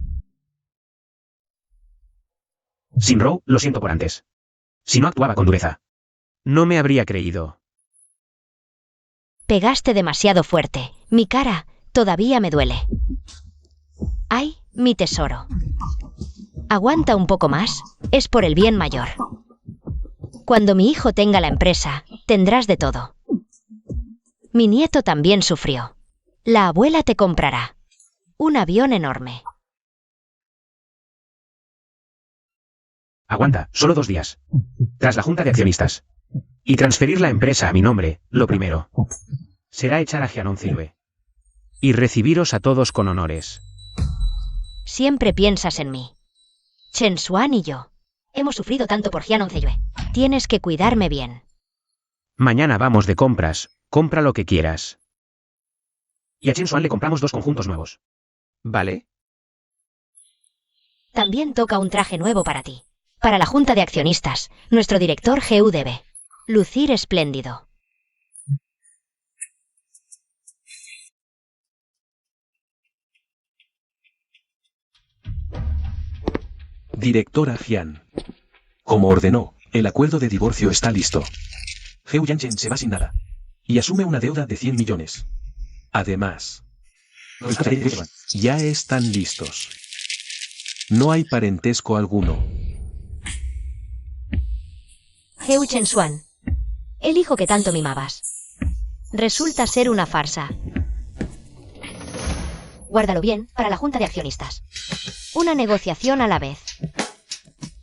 Sinrow, lo siento por antes. Si no actuaba con dureza, no me habría creído. Pegaste demasiado fuerte. Mi cara todavía me duele. ¡Ay, mi tesoro! Aguanta un poco más. Es por el bien mayor. Cuando mi hijo tenga la empresa, tendrás de todo. Mi nieto también sufrió. La abuela te comprará. Un avión enorme. Aguanta, solo 2 días. Tras la junta de accionistas. Y transferir la empresa a mi nombre, lo primero. Será echar a Jianon Zilue. Y recibiros a todos con honores. Siempre piensas en mí. Chen Xuan y yo. Hemos sufrido tanto por Jianon Zilue. Tienes que cuidarme bien. Mañana vamos de compras, compra lo que quieras. Y a Chen Xuan le compramos 2 conjuntos nuevos. ¿Vale? También toca un traje nuevo para ti. Para la junta de accionistas, nuestro director GU debe lucir espléndido. Directora Jian. Como ordenó, el acuerdo de divorcio está listo. Heu Yanchen se va sin nada. Y asume una deuda de 100 millones. Además, ya están listos. No hay parentesco alguno. Heu Chen Xuan, el hijo que tanto mimabas, resulta ser una farsa. Guárdalo bien para la junta de accionistas. Una negociación a la vez.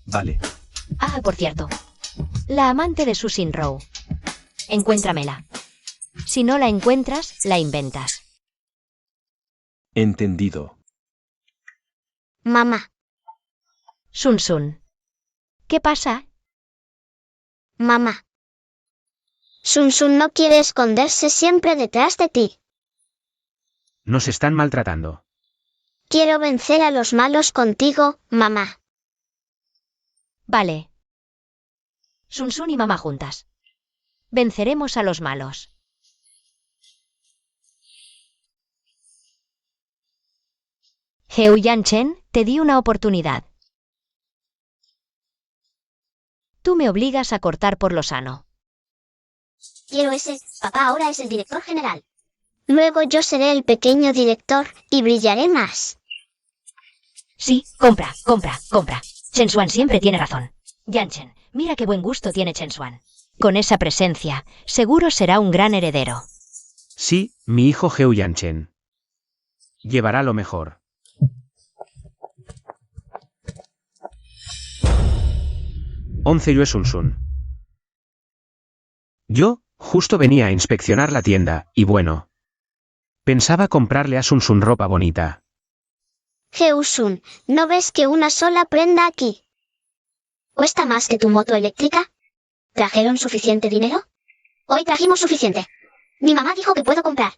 Vale. Ah, por cierto, la amante de Su Sin Rou. Encuéntramela. Si no la encuentras, la inventas. Entendido. Mamá, Sun Sun. ¿Qué pasa? mamá. Sun Sun no quiere esconderse siempre detrás de ti. Nos están maltratando. Quiero vencer a los malos contigo, mamá. Vale. Sun Sun y mamá juntas. Venceremos a los malos. Heu Yanchen, te di una oportunidad. Tú me obligas a cortar por lo sano. Quiero ese. Papá ahora es el director general. Luego yo seré el pequeño director y brillaré más. Sí, compra, compra, compra. Chen Xuan siempre tiene razón. Yanchen, mira qué buen gusto tiene Chen Xuan. Con esa presencia, seguro será un gran heredero. Sí, mi hijo Heu Yanchen. Llevará lo mejor. Yue Sun Sun. Yo, justo venía a inspeccionar la tienda, y bueno. Pensaba comprarle a Sun Sun ropa bonita. Heu Sun, ¿no ves que una sola prenda aquí cuesta más que tu moto eléctrica? ¿Trajeron suficiente dinero? Hoy trajimos suficiente. Mi mamá dijo que puedo comprar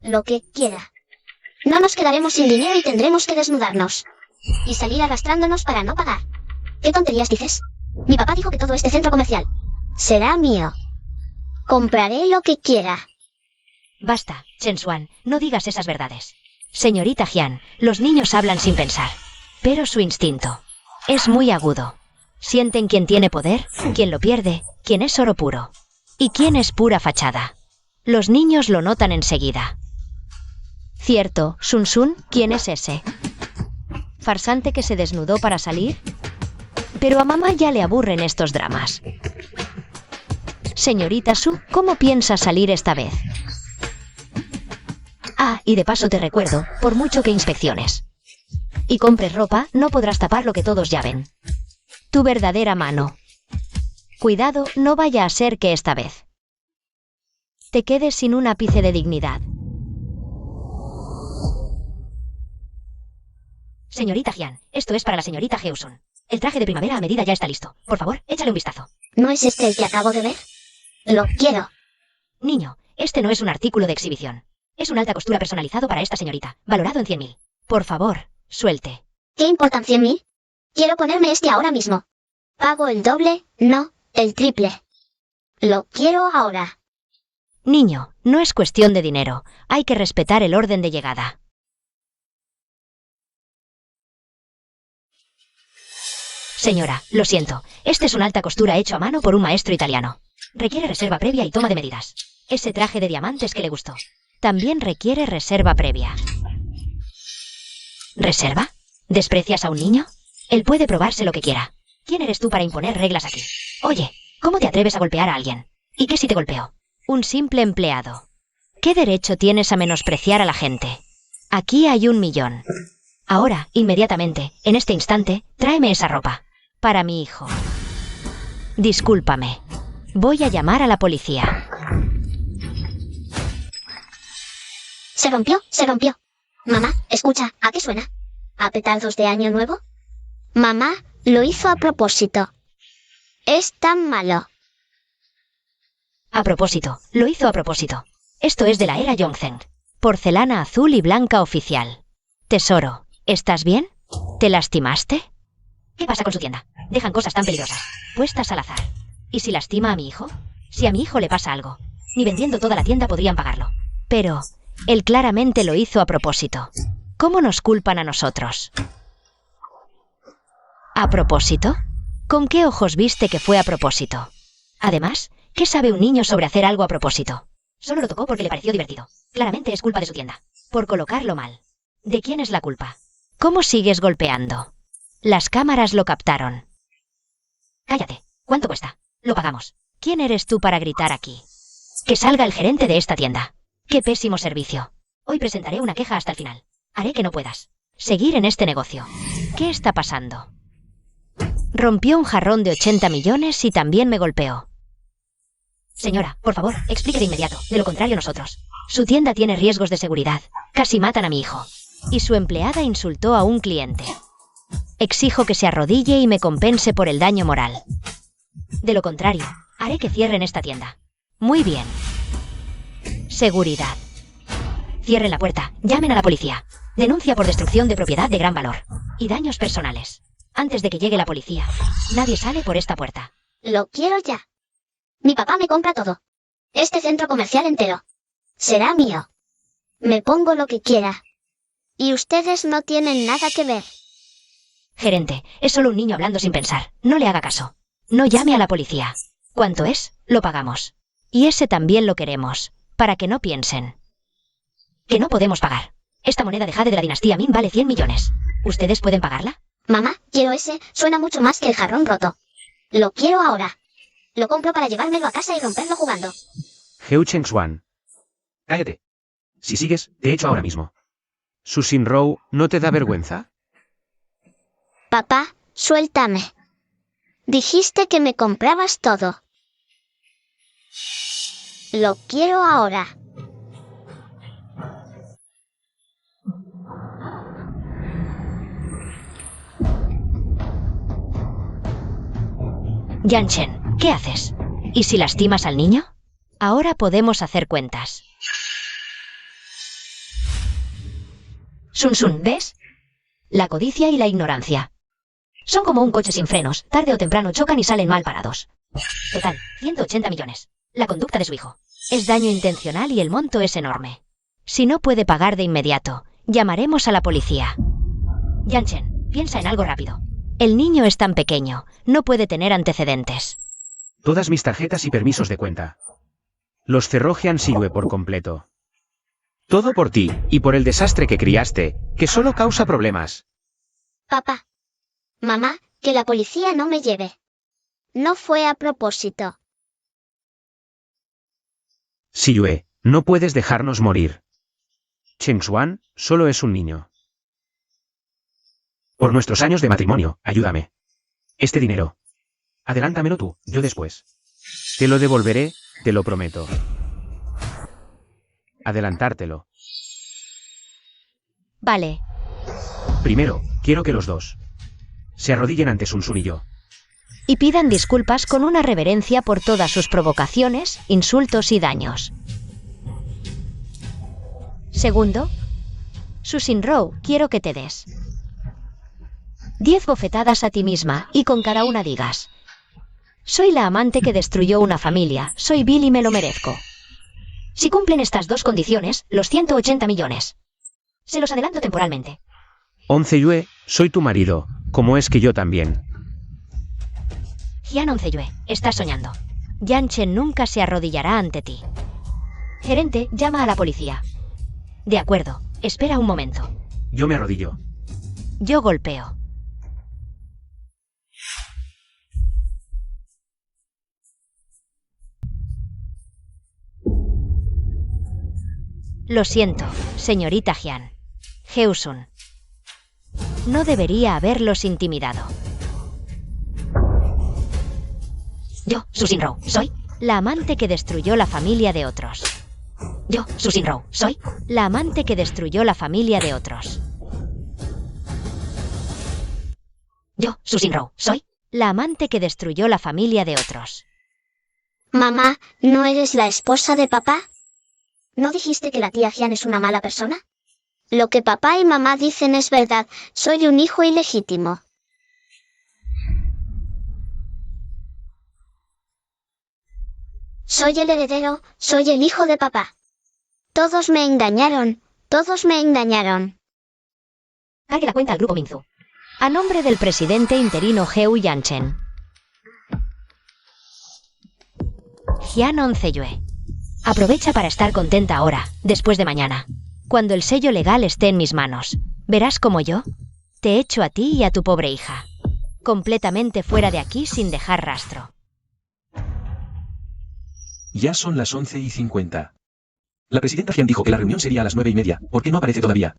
lo que quiera. No nos quedaremos sin dinero y tendremos que desnudarnos y salir arrastrándonos para no pagar. ¿Qué tonterías dices? Mi papá dijo que todo este centro comercial será mío. Compraré lo que quiera. Basta, Chen Xuan, no digas esas verdades. Señorita Jian, los niños hablan sin pensar. Pero su instinto es muy agudo. Sienten quién tiene poder, quién lo pierde, quién es oro puro y quién es pura fachada. Los niños lo notan enseguida. Cierto, Sun Sun, ¿quién es ese? ¿Farsante que se desnudó para salir? Pero a mamá ya le aburren estos dramas. Señorita Su, ¿cómo piensa salir esta vez? Ah, y de paso te recuerdo, por mucho que inspecciones y compres ropa, no podrás tapar lo que todos ya ven. Tu verdadera mano. Cuidado, no vaya a ser que esta vez te quedes sin un ápice de dignidad. Señorita Jian, esto es para la señorita Heu Sun. El traje de primavera a medida ya está listo. Por favor, échale un vistazo. ¿No es este el que acabo de ver? Lo quiero. Niño, este no es un artículo de exhibición. Es un alta costura personalizado para esta señorita, valorado en 100.000. Por favor, suelte. ¿Qué importan 100.000? Quiero ponerme este ahora mismo. Pago el doble, no, el triple. Lo quiero ahora. Niño, no es cuestión de dinero. Hay que respetar el orden de llegada. Señora, lo siento. Este es un alta costura hecho a mano por un maestro italiano. Requiere reserva previa y toma de medidas. Ese traje de diamantes que le gustó también requiere reserva previa. ¿Reserva? ¿Desprecias a un niño? Él puede probarse lo que quiera. ¿Quién eres tú para imponer reglas aquí? Oye, ¿cómo te atreves a golpear a alguien? ¿Y qué si te golpeo? Un simple empleado. ¿Qué derecho tienes a menospreciar a la gente? Aquí hay 1.000.000. Ahora, inmediatamente, en este instante, tráeme esa ropa. Para mi hijo. Discúlpame. Voy a llamar a la policía. Se rompió, se rompió. Mamá, escucha, ¿a qué suena? ¿A petardos de Año Nuevo? Mamá, lo hizo a propósito. Es tan malo. A propósito, lo hizo a propósito. Esto es de la era Yongzheng. Porcelana azul y blanca oficial. Tesoro, ¿estás bien? ¿Te lastimaste? ¿Qué pasa con su tienda? Dejan cosas tan peligrosas, puestas al azar. ¿Y si lastima a mi hijo? Si a mi hijo le pasa algo, ni vendiendo toda la tienda podrían pagarlo. Pero él claramente lo hizo a propósito. ¿Cómo nos culpan a nosotros? ¿A propósito? ¿Con qué ojos viste que fue a propósito? Además, ¿qué sabe un niño sobre hacer algo a propósito? Solo lo tocó porque le pareció divertido. Claramente es culpa de su tienda. Por colocarlo mal. ¿De quién es la culpa? ¿Cómo sigues golpeando? Las cámaras lo captaron. Cállate. ¿Cuánto cuesta? Lo pagamos. ¿Quién eres tú para gritar aquí? Que salga el gerente de esta tienda. ¡Qué pésimo servicio! Hoy presentaré una queja hasta el final. Haré que no puedas seguir en este negocio. ¿Qué está pasando? Rompió un jarrón de 80 millones y también me golpeó. Señora, por favor, explique de inmediato. De lo contrario nosotros. Su tienda tiene riesgos de seguridad. Casi matan a mi hijo. Y su empleada insultó a un cliente. Exijo que se arrodille y me compense por el daño moral. De lo contrario, haré que cierren esta tienda. Muy bien. Seguridad. Cierren la puerta. Llamen a la policía. Denuncia por destrucción de propiedad de gran valor. Y daños personales. Antes de que llegue la policía, nadie sale por esta puerta. Lo quiero ya. Mi papá me compra todo. Este centro comercial entero. Será mío. Me pongo lo que quiera. Y ustedes no tienen nada que ver. Gerente, es solo un niño hablando sin pensar. No le haga caso. No llame a la policía. ¿Cuánto es? Lo pagamos. Y ese también lo queremos, para que no piensen que no podemos pagar. Esta moneda de jade de la dinastía Min vale 100 millones. ¿Ustedes pueden pagarla? Mamá, quiero ese. Suena mucho más que el jarrón roto. Lo quiero ahora. Lo compro para llevármelo a casa y romperlo jugando. Heu Chengxuan. Cállate. Si sigues, te echo ahora mismo. Su Xinrou, ¿no te da vergüenza? Papá, suéltame. Dijiste que me comprabas todo. Lo quiero ahora. Yanchen, ¿qué haces? ¿Y si lastimas al niño? Ahora podemos hacer cuentas. Sun Sun, ¿ves? La codicia y la ignorancia. Son como un coche sin frenos, tarde o temprano chocan y salen mal parados. Total, 180 millones. La conducta de su hijo. Es daño intencional y el monto es enorme. Si no puede pagar de inmediato, llamaremos a la policía. Yanchen, piensa en algo rápido. El niño es tan pequeño, no puede tener antecedentes. Todas mis tarjetas y permisos de cuenta. Los cerró Jian Xiyue por completo. Todo por ti, y por el desastre que criaste, que solo causa problemas. Papá. Mamá, que la policía no me lleve. No fue a propósito. Xiyue, no puedes dejarnos morir. Chengxuan solo es un niño. Por nuestros años de matrimonio, ayúdame. Este dinero. Adelántamelo tú, yo después. Te lo devolveré, te lo prometo. Adelantártelo. Vale. Primero, quiero que los dos se arrodillen ante Sun Sun y yo. Y pidan disculpas con una reverencia por todas sus provocaciones, insultos y daños. Segundo, Su Xinrou, quiero que te des 10 bofetadas a ti misma y con cada una digas: soy la amante que destruyó una familia, soy vil y me lo merezco. Si cumplen estas dos condiciones, los 180 millones. Se los adelanto temporalmente. 11 Yue, soy tu marido, como es que yo también. Jian Onceyue, estás soñando. Yanchen nunca se arrodillará ante ti. Gerente, llama a la policía. De acuerdo, espera un momento. Yo me arrodillo. Yo golpeo. Lo siento, señorita Jian. Heo-sun. No debería haberlos intimidado. Yo, Su Sin-Rou, soy la amante que destruyó la familia de otros. Yo, Su Sin-Rou, soy la amante que destruyó la familia de otros. Yo, Su Sin-Rou, soy la amante que destruyó la familia de otros. Mamá, ¿no eres la esposa de papá? ¿No dijiste que la tía Jian es una mala persona? Lo que papá y mamá dicen es verdad, soy un hijo ilegítimo. Soy el heredero, soy el hijo de papá. Todos me engañaron, todos me engañaron. Cargue la cuenta al grupo Minzu. A nombre del presidente interino Heu Yanchen. Jian 11 Yue. Aprovecha para estar contenta ahora, después de mañana. Cuando el sello legal esté en mis manos, verás como yo te echo a ti y a tu pobre hija. Completamente fuera de aquí sin dejar rastro. Ya son las 11:50. La presidenta Jian dijo que la reunión sería a las 9:30. ¿Por qué no aparece todavía?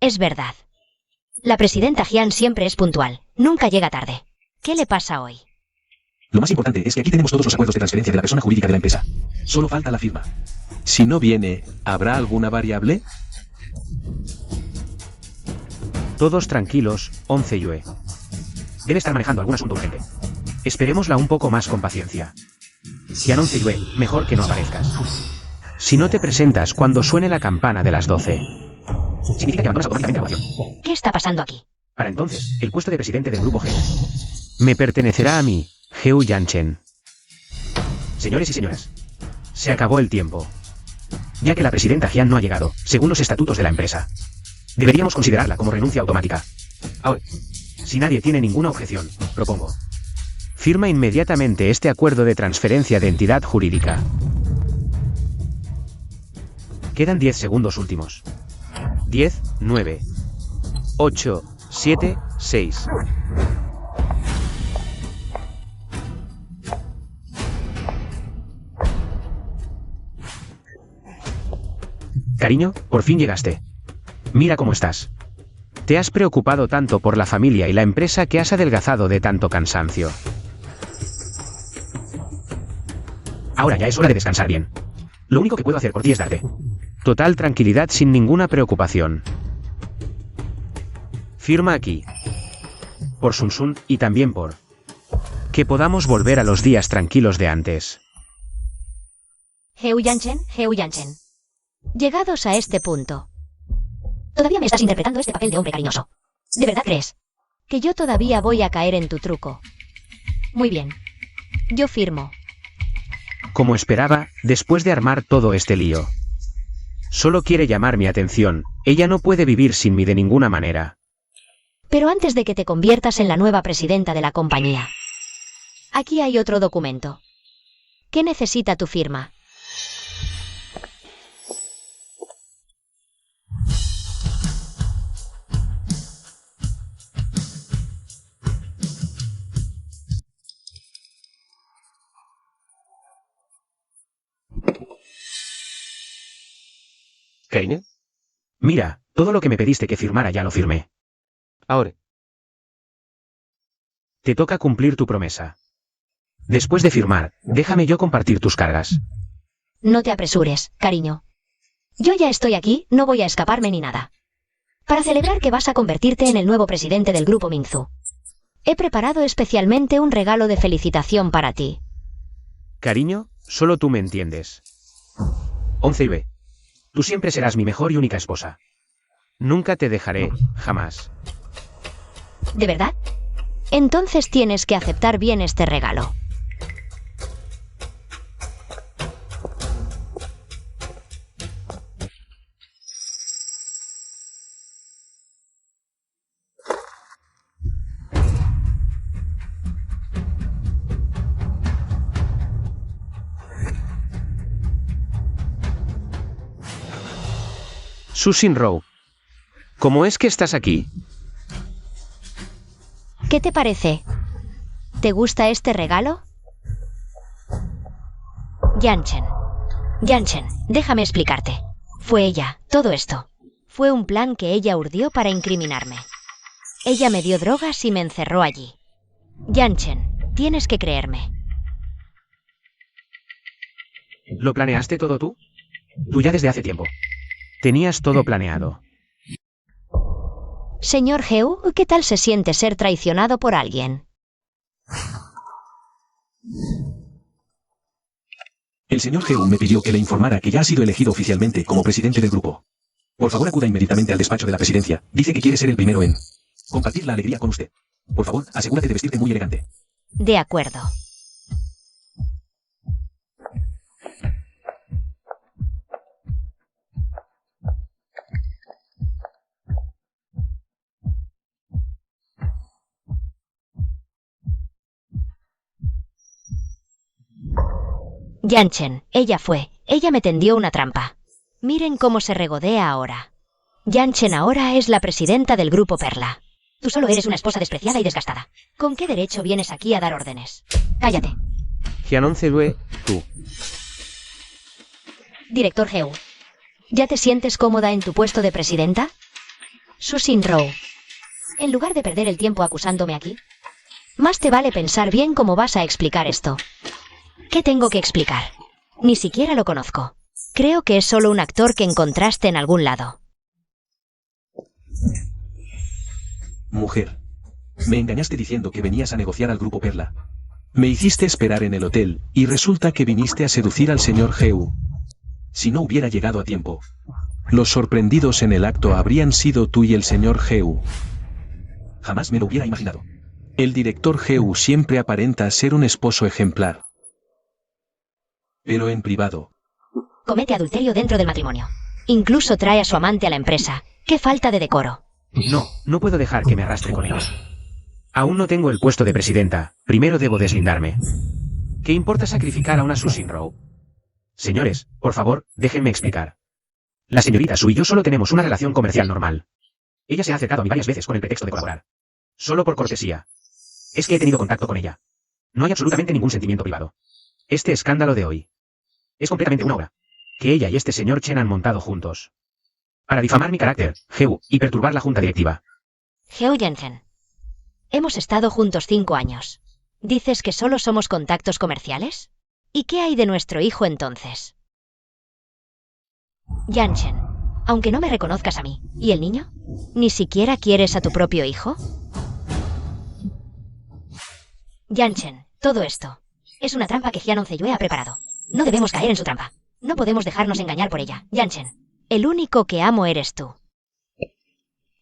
Es verdad. La presidenta Jian siempre es puntual, nunca llega tarde. ¿Qué le pasa hoy? Lo más importante es que aquí tenemos todos los acuerdos de transferencia de la persona jurídica de la empresa. Solo falta la firma. Si no viene, ¿habrá alguna variable? Todos tranquilos, 11 Yue. Debe estar manejando algún asunto urgente. Esperémosla un poco más con paciencia. Jian 11 Yue, mejor que no aparezcas. Si no te presentas cuando suene la campana de las 12, significa que abandonas automáticamente la ovación. ¿Qué está pasando aquí? Para entonces, el puesto de presidente del grupo G me pertenecerá a mí, Heu Yanchen. Señores y señoras, se acabó el tiempo. Ya que la presidenta Jian no ha llegado, según los estatutos de la empresa, deberíamos considerarla como renuncia automática. Ahora, si nadie tiene ninguna objeción, propongo. Firma inmediatamente este acuerdo de transferencia de entidad jurídica. Quedan 10 segundos últimos. 10, 9, 8, 7, 6. Cariño, por fin llegaste. Mira cómo estás. Te has preocupado tanto por la familia y la empresa que has adelgazado de tanto cansancio. Ahora ya es hora de descansar bien. Lo único que puedo hacer por ti es darte total tranquilidad sin ninguna preocupación. Firma aquí. Por Sun Sun y también por que podamos volver a los días tranquilos de antes. Heu Yanchen. Llegados a este punto, todavía me estás interpretando este papel de hombre cariñoso. ¿De verdad crees que yo todavía voy a caer en tu truco? Muy bien. Yo firmo. Como esperaba, después de armar todo este lío. Solo quiere llamar mi atención, ella no puede vivir sin mí de ninguna manera. Pero antes de que te conviertas en la nueva presidenta de la compañía, aquí hay otro documento. ¿Qué necesita tu firma? ¿Keine? Mira, todo lo que me pediste que firmara ya lo firmé. Ahora. Te toca cumplir tu promesa. Después de firmar, déjame yo compartir tus cargas. No te apresures, cariño. Yo ya estoy aquí, no voy a escaparme ni nada. Para celebrar que vas a convertirte en el nuevo presidente del grupo Minzu, he preparado especialmente un regalo de felicitación para ti. Cariño, solo tú me entiendes. 11B. Tú siempre serás mi mejor y única esposa. Nunca te dejaré, jamás. ¿De verdad? Entonces tienes que aceptar bien este regalo. Su Sin-Rou. ¿Cómo es que estás aquí? ¿Qué te parece? ¿Te gusta este regalo? Yanchen, déjame explicarte. Fue ella, todo esto. fue un plan que ella urdió para incriminarme. Ella me dio drogas y me encerró allí. Yanchen, tienes que creerme. ¿Lo planeaste todo tú? Tú ya desde hace tiempo. Tenías todo planeado. Señor Heu, ¿qué tal se siente ser traicionado por alguien? El señor Heu me pidió que le informara que ya ha sido elegido oficialmente como presidente del grupo. Por favor, acuda inmediatamente al despacho de la presidencia. Dice que quiere ser el primero en compartir la alegría con usted. Por favor, asegúrate de vestirte muy elegante. De acuerdo. Yanchen, ella fue. Ella me tendió una trampa. Miren cómo se regodea ahora. Yanchen ahora es la presidenta del Grupo Perla. Tú solo eres una esposa despreciada y desgastada. ¿Con qué derecho vienes aquí a dar órdenes? Cállate. Hyanon Zeyue, tú. Director Heu, ¿ya te sientes cómoda en tu puesto de presidenta? Susin Rou, en lugar de perder el tiempo acusándome aquí, más te vale pensar bien cómo vas a explicar esto. ¿Qué tengo que explicar? Ni siquiera lo conozco. Creo que es solo un actor que encontraste en algún lado. Mujer. Me engañaste diciendo que venías a negociar al Grupo Perla. Me hiciste esperar en el hotel, y resulta que viniste a seducir al señor Heu. Si no hubiera llegado a tiempo, los sorprendidos en el acto habrían sido tú y el señor Heu. Jamás me lo hubiera imaginado. El director Heu siempre aparenta ser un esposo ejemplar. Pero en privado. Comete adulterio dentro del matrimonio. Incluso trae a su amante a la empresa. ¡Qué falta de decoro! No puedo dejar que me arrastre con ellos. Aún no tengo el puesto de presidenta. Primero debo deslindarme. ¿Qué importa sacrificar a una Susin Rou? Señores, por favor, déjenme explicar. La señorita Su y yo solo tenemos una relación comercial normal. Ella se ha acercado a mí varias veces con el pretexto de colaborar. Solo por cortesía. Es que he tenido contacto con ella. No hay absolutamente ningún sentimiento privado. Este escándalo de hoy es completamente una obra que ella y este señor Chen han montado juntos para difamar mi carácter, Heu, y perturbar la junta directiva. Heu Yanchen, hemos estado juntos 5 años. ¿Dices que solo somos contactos comerciales? ¿Y qué hay de nuestro hijo entonces? Yanchen, aunque no me reconozcas a mí, ¿y el niño? ¿Ni siquiera quieres a tu propio hijo? Yanchen, todo esto es una trampa que Hyanon Zeyue ha preparado. No debemos caer en su trampa. No podemos dejarnos engañar por ella. Yanchen, el único que amo eres tú.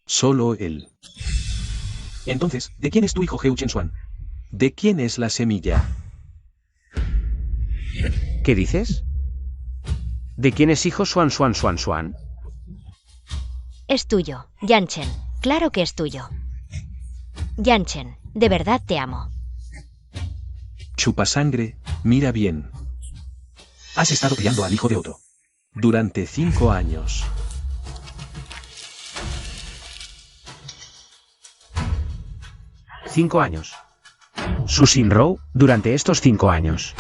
Solo él. Entonces, ¿de quién es tu hijo Heu Chen-Xuan? ¿De quién es la semilla? ¿Qué dices? ¿De quién es hijo Xuan? Es tuyo, Yanchen. Claro que es tuyo. Yanchen, de verdad te amo. Chupasangre, mira bien. Has estado criando al hijo de otro. Durante 5 años. ¿5 años? Susin Rou, durante estos 5 años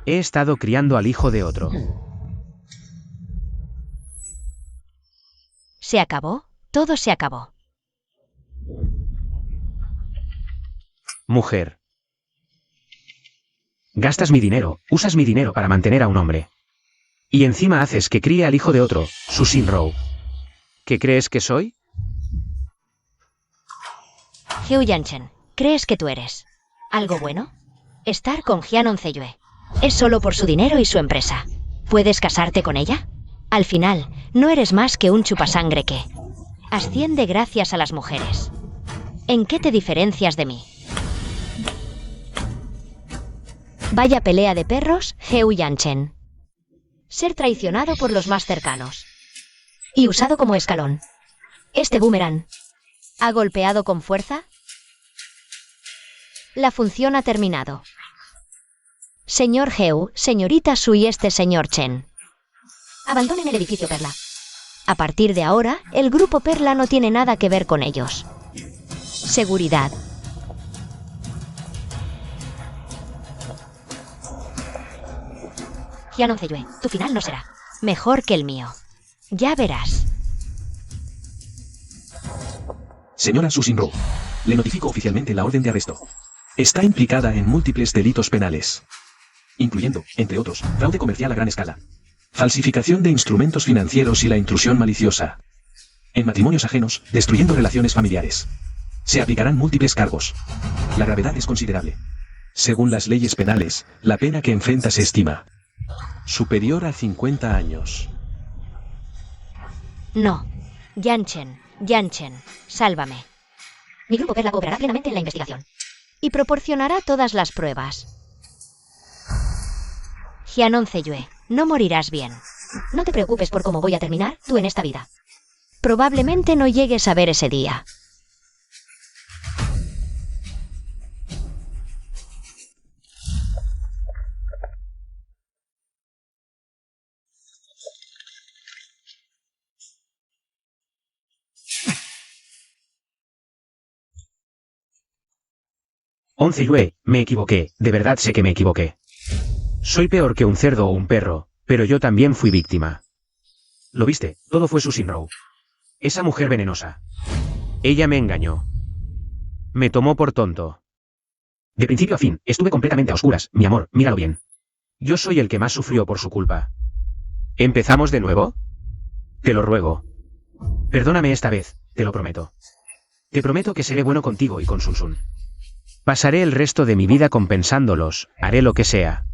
he estado criando al hijo de otro. ¿Se acabó? Todo se acabó. Mujer. Gastas mi dinero, usas mi dinero para mantener a un hombre. Y encima haces que críe al hijo de otro, Susin Rou. ¿Qué crees que soy? Heu Yanchen, ¿crees que tú eres algo bueno? Estar con Hyanon Zeyue es solo por su dinero y su empresa. ¿Puedes casarte con ella? Al final, no eres más que un chupasangre que asciende gracias a las mujeres. ¿En qué te diferencias de mí? Vaya pelea de perros, Heu Yanchen. Ser traicionado por los más cercanos. Y usado como escalón. Este boomerang. ¿Ha golpeado con fuerza? La función ha terminado. Señor Heu, señorita Su y este señor Chen. Abandonen el edificio Perla. A partir de ahora, el grupo Perla no tiene nada que ver con ellos. Seguridad. Hyanon Zeyue, tu final no será mejor que el mío. Ya verás. Señora Susan Rowe, le notifico oficialmente la orden de arresto. Está implicada en múltiples delitos penales, incluyendo, entre otros, fraude comercial a gran escala, falsificación de instrumentos financieros y la intrusión maliciosa en matrimonios ajenos, destruyendo relaciones familiares. Se aplicarán múltiples cargos. La gravedad es considerable. Según las leyes penales, la pena que enfrenta se estima superior a 50 años. No. Yanchen, sálvame. Mi grupo Perla cooperará plenamente en la investigación. Y proporcionará todas las pruebas. Jianon Zeyue, no morirás bien. No te preocupes por cómo voy a terminar tú en esta vida. Probablemente no llegues a ver ese día. Yue, me equivoqué, de verdad sé que me equivoqué. Soy peor que un cerdo o un perro, pero yo también fui víctima. ¿Lo viste? Todo fue Susan Rowe. Esa mujer venenosa. Ella me engañó. Me tomó por tonto. De principio a fin, estuve completamente a oscuras, mi amor, míralo bien. Yo soy el que más sufrió por su culpa. ¿Empezamos de nuevo? Te lo ruego. Perdóname esta vez, te lo prometo. Te prometo que seré bueno contigo y con Sun. Pasaré el resto de mi vida compensándolos, haré lo que sea.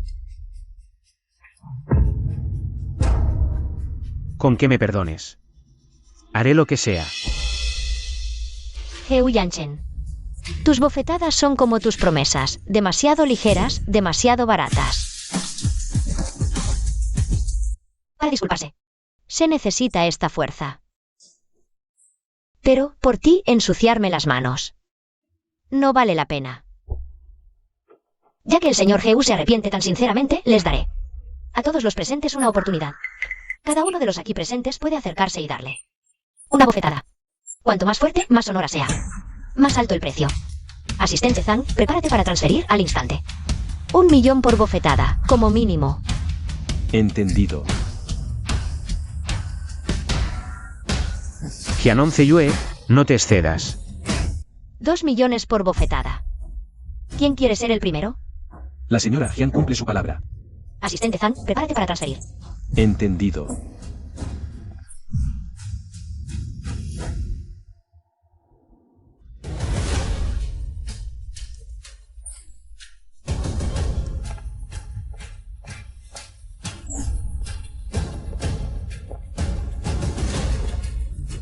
Con que me perdones. Haré lo que sea. Heu Yanchen. Tus bofetadas son como tus promesas, demasiado ligeras, demasiado baratas. Para disculparse. Se necesita esta fuerza. Pero, por ti, ensuciarme las manos. No vale la pena. Ya que el señor Heu se arrepiente tan sinceramente, les daré a todos los presentes una oportunidad. Cada uno de los aquí presentes puede acercarse y darle una bofetada. Cuanto más fuerte, más sonora sea. Más alto el precio. Asistente Zhang, prepárate para transferir al instante. 1 millón por bofetada, como mínimo. Entendido. Jianon Zeyue, no te excedas. 2 millones por bofetada. ¿Quién quiere ser el primero? La señora Jian cumple su palabra. Asistente Zhang, prepárate para transferir. Entendido.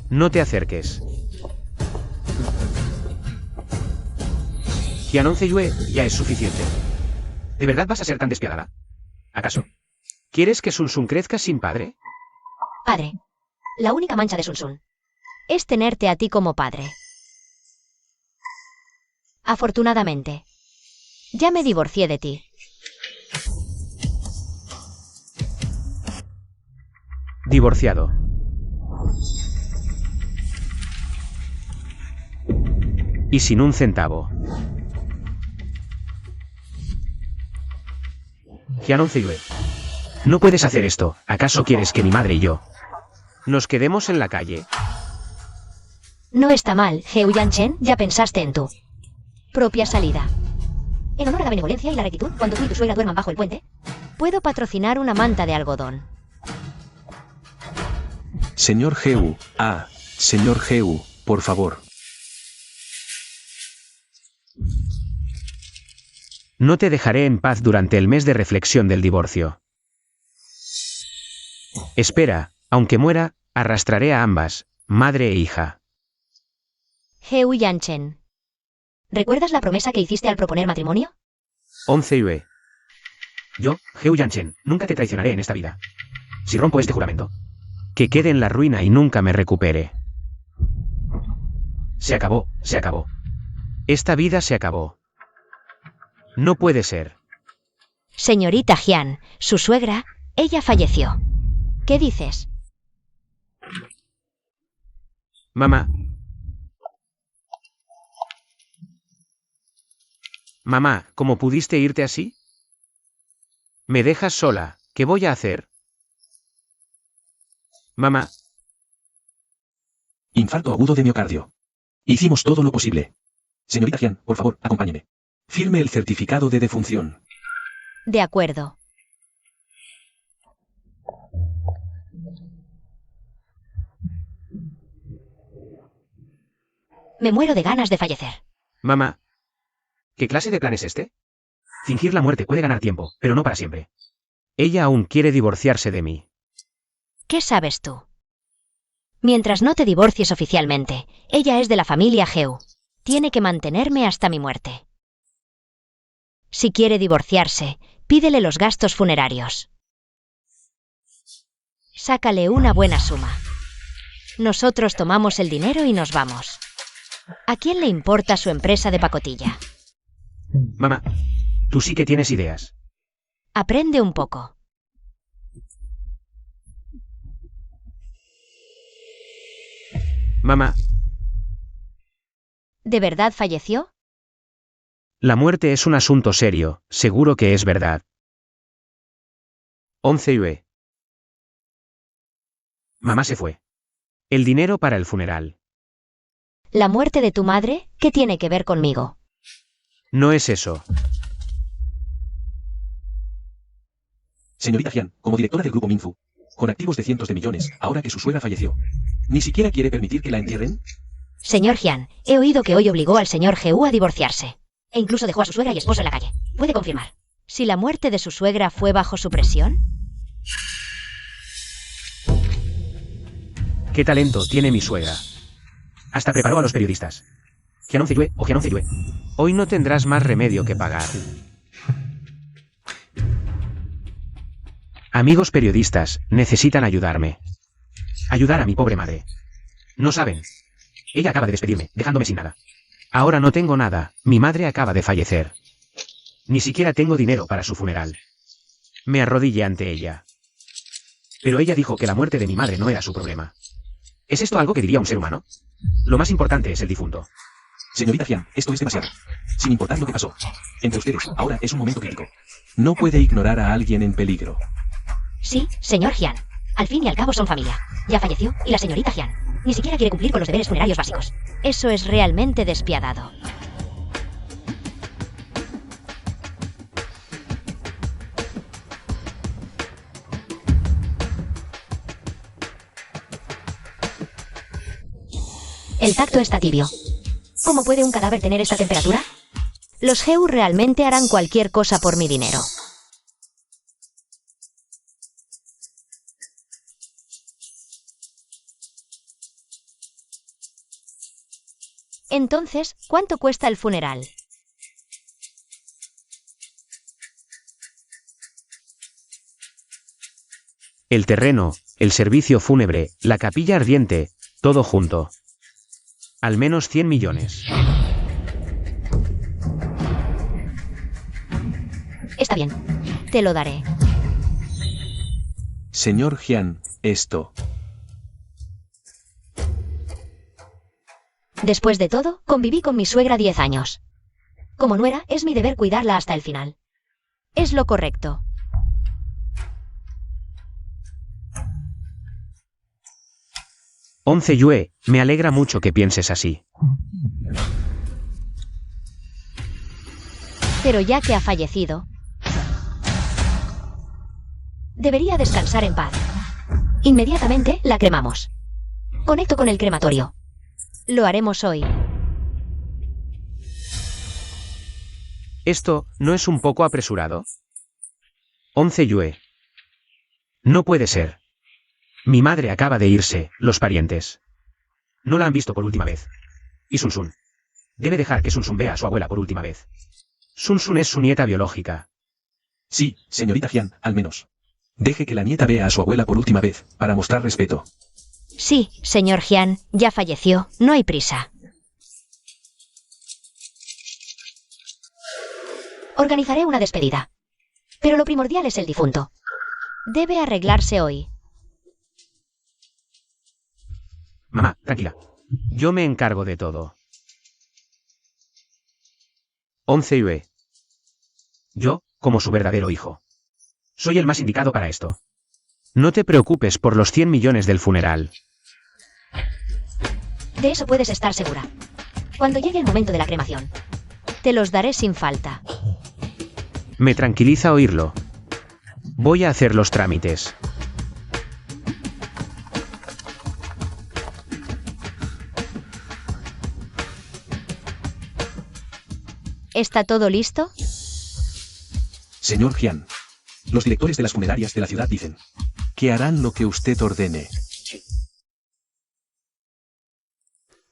No te acerques. Jianon Zeyue, ya es suficiente. ¿De verdad vas a ser tan despiadada? ¿Acaso? ¿Quieres que Sun crezca sin padre? Padre. La única mancha de Sun es tenerte a ti como padre. Afortunadamente. Ya me divorcié de ti. Divorciado. Y sin un centavo. Jianon Zeyue. No puedes hacer esto. ¿Acaso quieres que mi madre y yo nos quedemos en la calle? No está mal, Heu Yanchen, ya pensaste en tu propia salida. En honor a la benevolencia y la rectitud, cuando tú y tu suegra duerman bajo el puente, puedo patrocinar una manta de algodón. Señor Heu, señor Heu, por favor. No te dejaré en paz durante el mes de reflexión del divorcio. Espera, aunque muera, arrastraré a ambas, madre e hija. Heu Yanchen. ¿Recuerdas la promesa que hiciste al proponer matrimonio? Yue. Yo, Heu Yanchen, nunca te traicionaré en esta vida. Si rompo este juramento, que quede en la ruina y nunca me recupere. Se acabó, se acabó. Esta vida se acabó. No puede ser. Señorita Jian, su suegra, ella falleció. ¿Qué dices? Mamá. Mamá, ¿cómo pudiste irte así? Me dejas sola, ¿qué voy a hacer? Mamá. Infarto agudo de miocardio. Hicimos todo lo posible. Señorita Jian, por favor, acompáñeme. Firme el certificado de defunción. De acuerdo. Me muero de ganas de fallecer. Mamá, ¿qué clase de plan es este? Fingir la muerte puede ganar tiempo, pero no para siempre. Ella aún quiere divorciarse de mí. ¿Qué sabes tú? Mientras no te divorcies oficialmente, ella es de la familia Heu. Tiene que mantenerme hasta mi muerte. Si quiere divorciarse, pídele los gastos funerarios. Sácale una buena suma. Nosotros tomamos el dinero y nos vamos. ¿A quién le importa su empresa de pacotilla? Mamá, tú sí que tienes ideas. Aprende un poco. Mamá, ¿De verdad falleció? la muerte es un asunto serio, seguro que es verdad. 11 Yue. Mamá se fue. El dinero para el funeral. ¿La muerte de tu madre? ¿Qué tiene que ver conmigo? No es eso. Señorita Jian, como directora del grupo Minfu, con activos de cientos de millones, ahora que su suegra falleció, ¿ni siquiera quiere permitir que la entierren? Señor Jian, he oído que hoy obligó al señor Heu a divorciarse. E incluso dejó a su suegra y esposo en la calle. ¿Puede confirmar? Si la muerte de su suegra fue bajo su presión. ¿Qué talento tiene mi suegra? Hasta preparó a los periodistas. Jian Yue o Jian Yue. Hoy no tendrás más remedio que pagar. Amigos periodistas, necesitan ayudarme. Ayudar a mi pobre madre. No saben. Ella acaba de despedirme, dejándome sin nada. Ahora no tengo nada, mi madre acaba de fallecer. Ni siquiera tengo dinero para su funeral. Me arrodillé ante ella. Pero ella dijo que la muerte de mi madre no era su problema. ¿Es esto algo que diría un ser humano? Lo más importante es el difunto. Señorita Jian, esto es demasiado. Sin importar lo que pasó. Entre ustedes, ahora es un momento crítico. No puede ignorar a alguien en peligro. Sí, señor Jian. Al fin y al cabo son familia. Ya falleció y la señorita Jian ni siquiera quiere cumplir con los deberes funerarios básicos. Eso es realmente despiadado. El tacto está tibio. ¿Cómo puede un cadáver tener esta temperatura? Los Heu realmente harán cualquier cosa por mi dinero. Entonces, ¿cuánto cuesta el funeral? El terreno, el servicio fúnebre, la capilla ardiente, todo junto. Al menos 100 millones. Está bien. Te lo daré. Señor Jian, esto. Después de todo, conviví con mi suegra 10 años. Como nuera, es mi deber cuidarla hasta el final. Es lo correcto. Once Yue, me alegra mucho que pienses así. Pero ya que ha fallecido, debería descansar en paz. Inmediatamente la cremamos. Conecto con el crematorio. Lo haremos hoy. ¿Esto no es un poco apresurado? Once Yue. No puede ser. Mi madre acaba de irse, los parientes. No la han visto por última vez. Y Sun Sun. Debe dejar que Sun Sun vea a su abuela por última vez. Sun Sun es su nieta biológica. Sí, señorita Jian, al menos. Deje que la nieta vea a su abuela por última vez, para mostrar respeto. Sí, señor Jian, ya falleció, no hay prisa. Organizaré una despedida. Pero lo primordial es el difunto. Debe arreglarse hoy. Mamá, tranquila. Yo me encargo de todo. Once Yue. Yo, como su verdadero hijo. Soy el más indicado para esto. No te preocupes por los 100 millones del funeral. De eso puedes estar segura. Cuando llegue el momento de la cremación, te los daré sin falta. Me tranquiliza oírlo. Voy a hacer los trámites. ¿Está todo listo? Señor Jian. Los directores de las funerarias de la ciudad dicen que harán lo que usted ordene.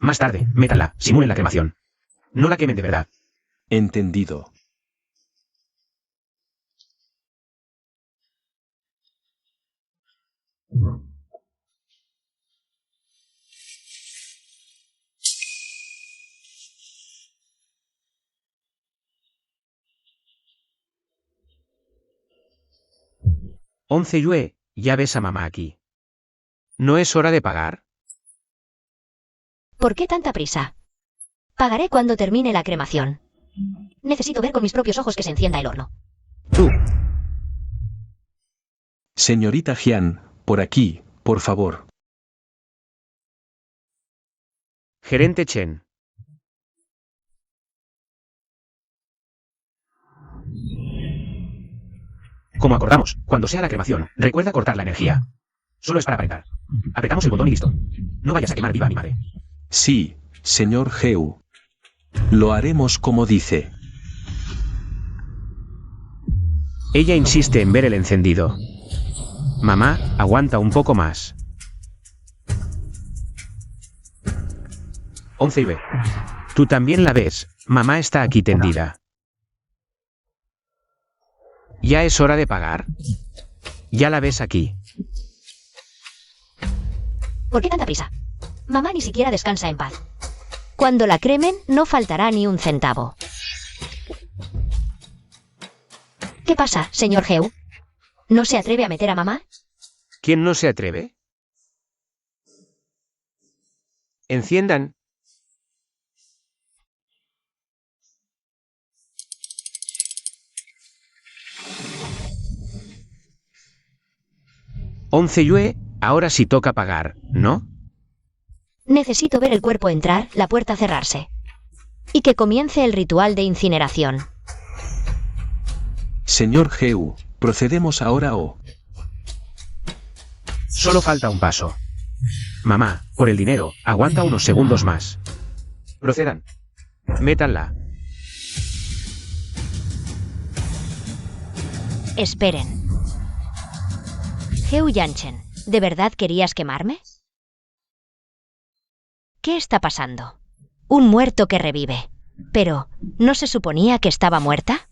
Más tarde, métala, simulen la cremación. No la quemen de verdad. Entendido. Yue, ya ves a mamá aquí. ¿No es hora de pagar? ¿Por qué tanta prisa? Pagaré cuando termine la cremación. Necesito ver con mis propios ojos que se encienda el horno. Tú. Señorita Jian, por aquí, por favor. Gerente Chen. Como acordamos, cuando sea la cremación, recuerda cortar la energía. Solo es para aparentar. Apretamos el botón y listo. No vayas a quemar viva a mi madre. Sí, señor Heu. Lo haremos como dice. Ella insiste en ver el encendido. Mamá, aguanta un poco más. Yue. Tú también la ves, mamá está aquí tendida. ¿Ya es hora de pagar? Ya la ves aquí. ¿Por qué tanta prisa? Mamá ni siquiera descansa en paz. Cuando la cremen, no faltará ni un centavo. ¿Qué pasa, señor Heu? ¿No se atreve a meter a mamá? ¿Quién no se atreve? Enciendan. Yue, ahora sí toca pagar, ¿no? Necesito ver el cuerpo entrar, la puerta cerrarse. Y que comience el ritual de incineración. Señor Heu, procedemos ahora o... Solo falta un paso. Mamá, por el dinero, aguanta unos segundos más. Procedan. Métanla. Esperen. Heu Yanchen, ¿de verdad querías quemarme? ¿Qué está pasando? Un muerto que revive. Pero, ¿no se suponía que estaba muerta?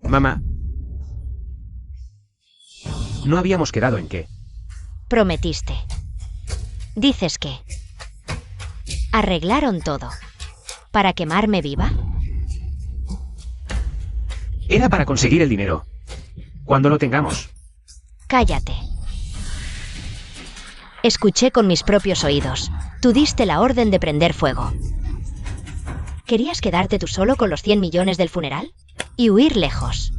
Mamá. No habíamos quedado en qué. Prometiste. Dices que... ¿Arreglaron todo? ¿Para quemarme viva? Era para conseguir el dinero. Cuando lo tengamos. Cállate. Escuché con mis propios oídos. Tú diste la orden de prender fuego. ¿Querías quedarte tú solo con los 100 millones del funeral? Y huir lejos.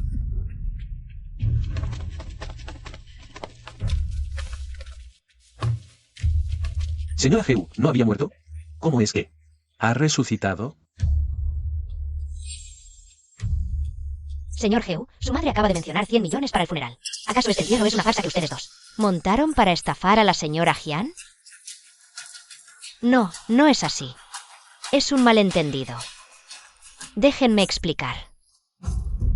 Señora Heu, ¿no había muerto? ¿Cómo es que? ¿Ha resucitado? Señor Heu, su madre acaba de mencionar 100 millones para el funeral. ¿Acaso este entierro es una farsa que ustedes dos montaron para estafar a la señora Jian? No, no es así. Es un malentendido. Déjenme explicar.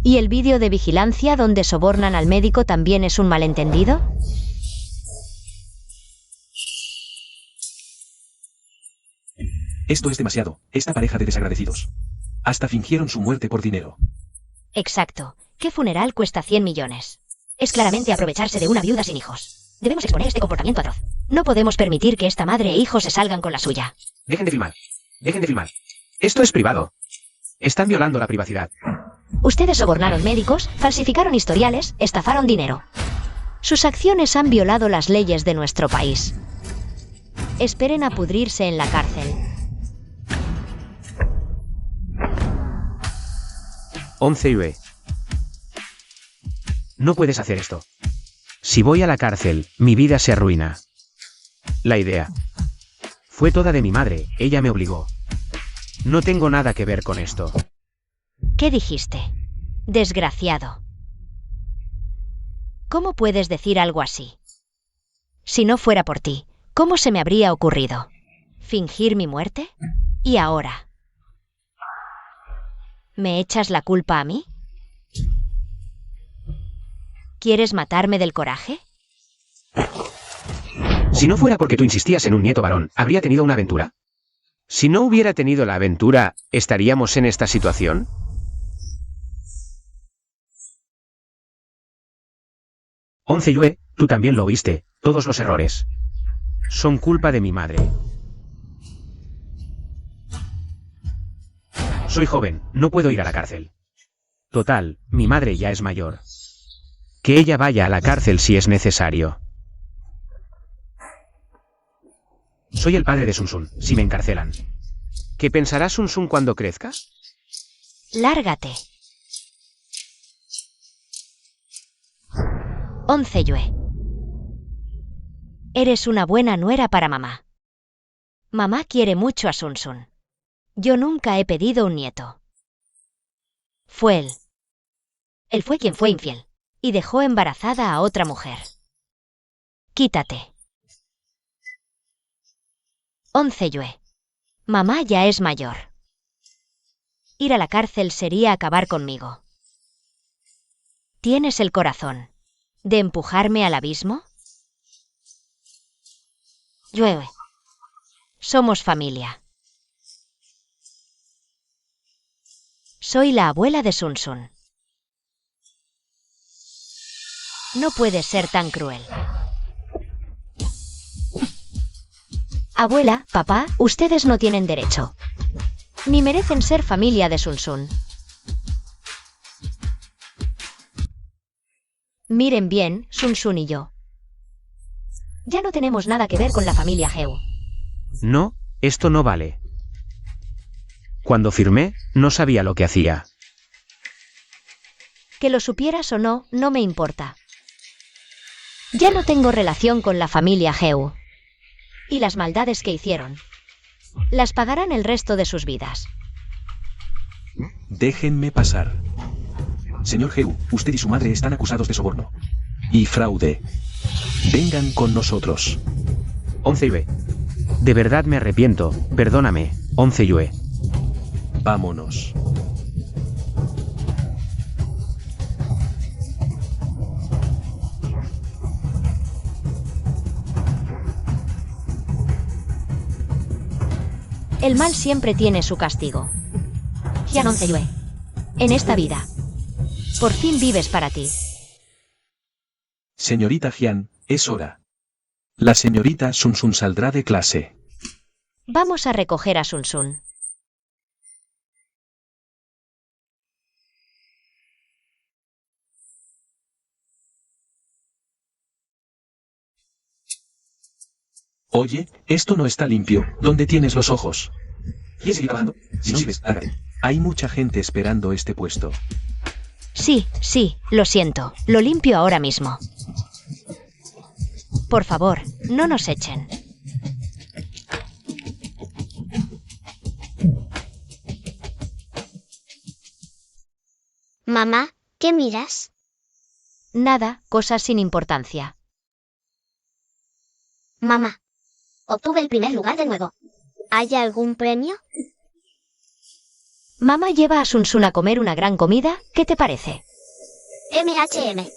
¿Y el vídeo de vigilancia donde sobornan al médico también es un malentendido? Esto es demasiado, esta pareja de desagradecidos. Hasta fingieron su muerte por dinero. Exacto. ¿Qué funeral cuesta 100 millones? Es claramente aprovecharse de una viuda sin hijos. Debemos exponer este comportamiento atroz. No podemos permitir que esta madre e hijos se salgan con la suya. Dejen de filmar. Dejen de filmar. Esto es privado. Están violando la privacidad. Ustedes sobornaron médicos, falsificaron historiales, estafaron dinero. Sus acciones han violado las leyes de nuestro país. Esperen a pudrirse en la cárcel. Yue. No puedes hacer esto. Si voy a la cárcel, mi vida se arruina. La idea fue toda de mi madre, ella me obligó. No tengo nada que ver con esto. ¿Qué dijiste? Desgraciado. ¿Cómo puedes decir algo así? Si no fuera por ti, ¿cómo se me habría ocurrido? ¿Fingir mi muerte? ¿Y ahora? ¿Me echas la culpa a mí? ¿Quieres matarme del coraje? Si no fuera porque tú insistías en un nieto varón, ¿habría tenido una aventura? Si no hubiera tenido la aventura, ¿estaríamos en esta situación? Yue, tú también lo oíste, todos los errores son culpa de mi madre. Soy joven, no puedo ir a la cárcel. Total, mi madre ya es mayor. Que ella vaya a la cárcel si es necesario. Soy el padre de Sun Sun, si me encarcelan. ¿Qué pensará Sun Sun cuando crezca? Lárgate. Yue. Eres una buena nuera para mamá. Mamá quiere mucho a Sun Sun. Yo nunca he pedido un nieto. Fue él. Él fue quien fue infiel. Y dejó embarazada a otra mujer. Quítate. Yue. Mamá ya es mayor. Ir a la cárcel sería acabar conmigo. ¿Tienes el corazón de empujarme al abismo? Yue. Somos familia. Soy la abuela de Sun Sun. No puedes ser tan cruel. Abuela, papá, ustedes no tienen derecho. Ni merecen ser familia de Sun Sun. Miren bien, Sun Sun y yo. Ya no tenemos nada que ver con la familia Heu. No, esto no vale. Cuando firmé, no sabía lo que hacía. Que lo supieras o no, no me importa. Ya no tengo relación con la familia Heu. Y las maldades que hicieron las pagarán el resto de sus vidas. Déjenme pasar. Señor Heu, usted y su madre están acusados de soborno y fraude. Vengan con nosotros. Yue. De verdad me arrepiento, perdóname, Yue. Vámonos. El mal siempre tiene su castigo. Yue. En esta vida, por fin vives para ti. Señorita Jian, es hora. La señorita Sun Sun saldrá de clase. Vamos a recoger a Sun Sun. Oye, esto no está limpio. ¿Dónde tienes los ojos? ¿Quieres seguir trabajando? Si no sirves, lárgate. Hay mucha gente esperando este puesto. Sí, lo siento. Lo limpio ahora mismo. Por favor, no nos echen. Mamá, ¿qué miras? Nada, cosas sin importancia. Mamá, obtuve el primer lugar de nuevo. ¿Hay algún premio? Mamá lleva a Sun Sun a comer una gran comida, ¿qué te parece? MHM.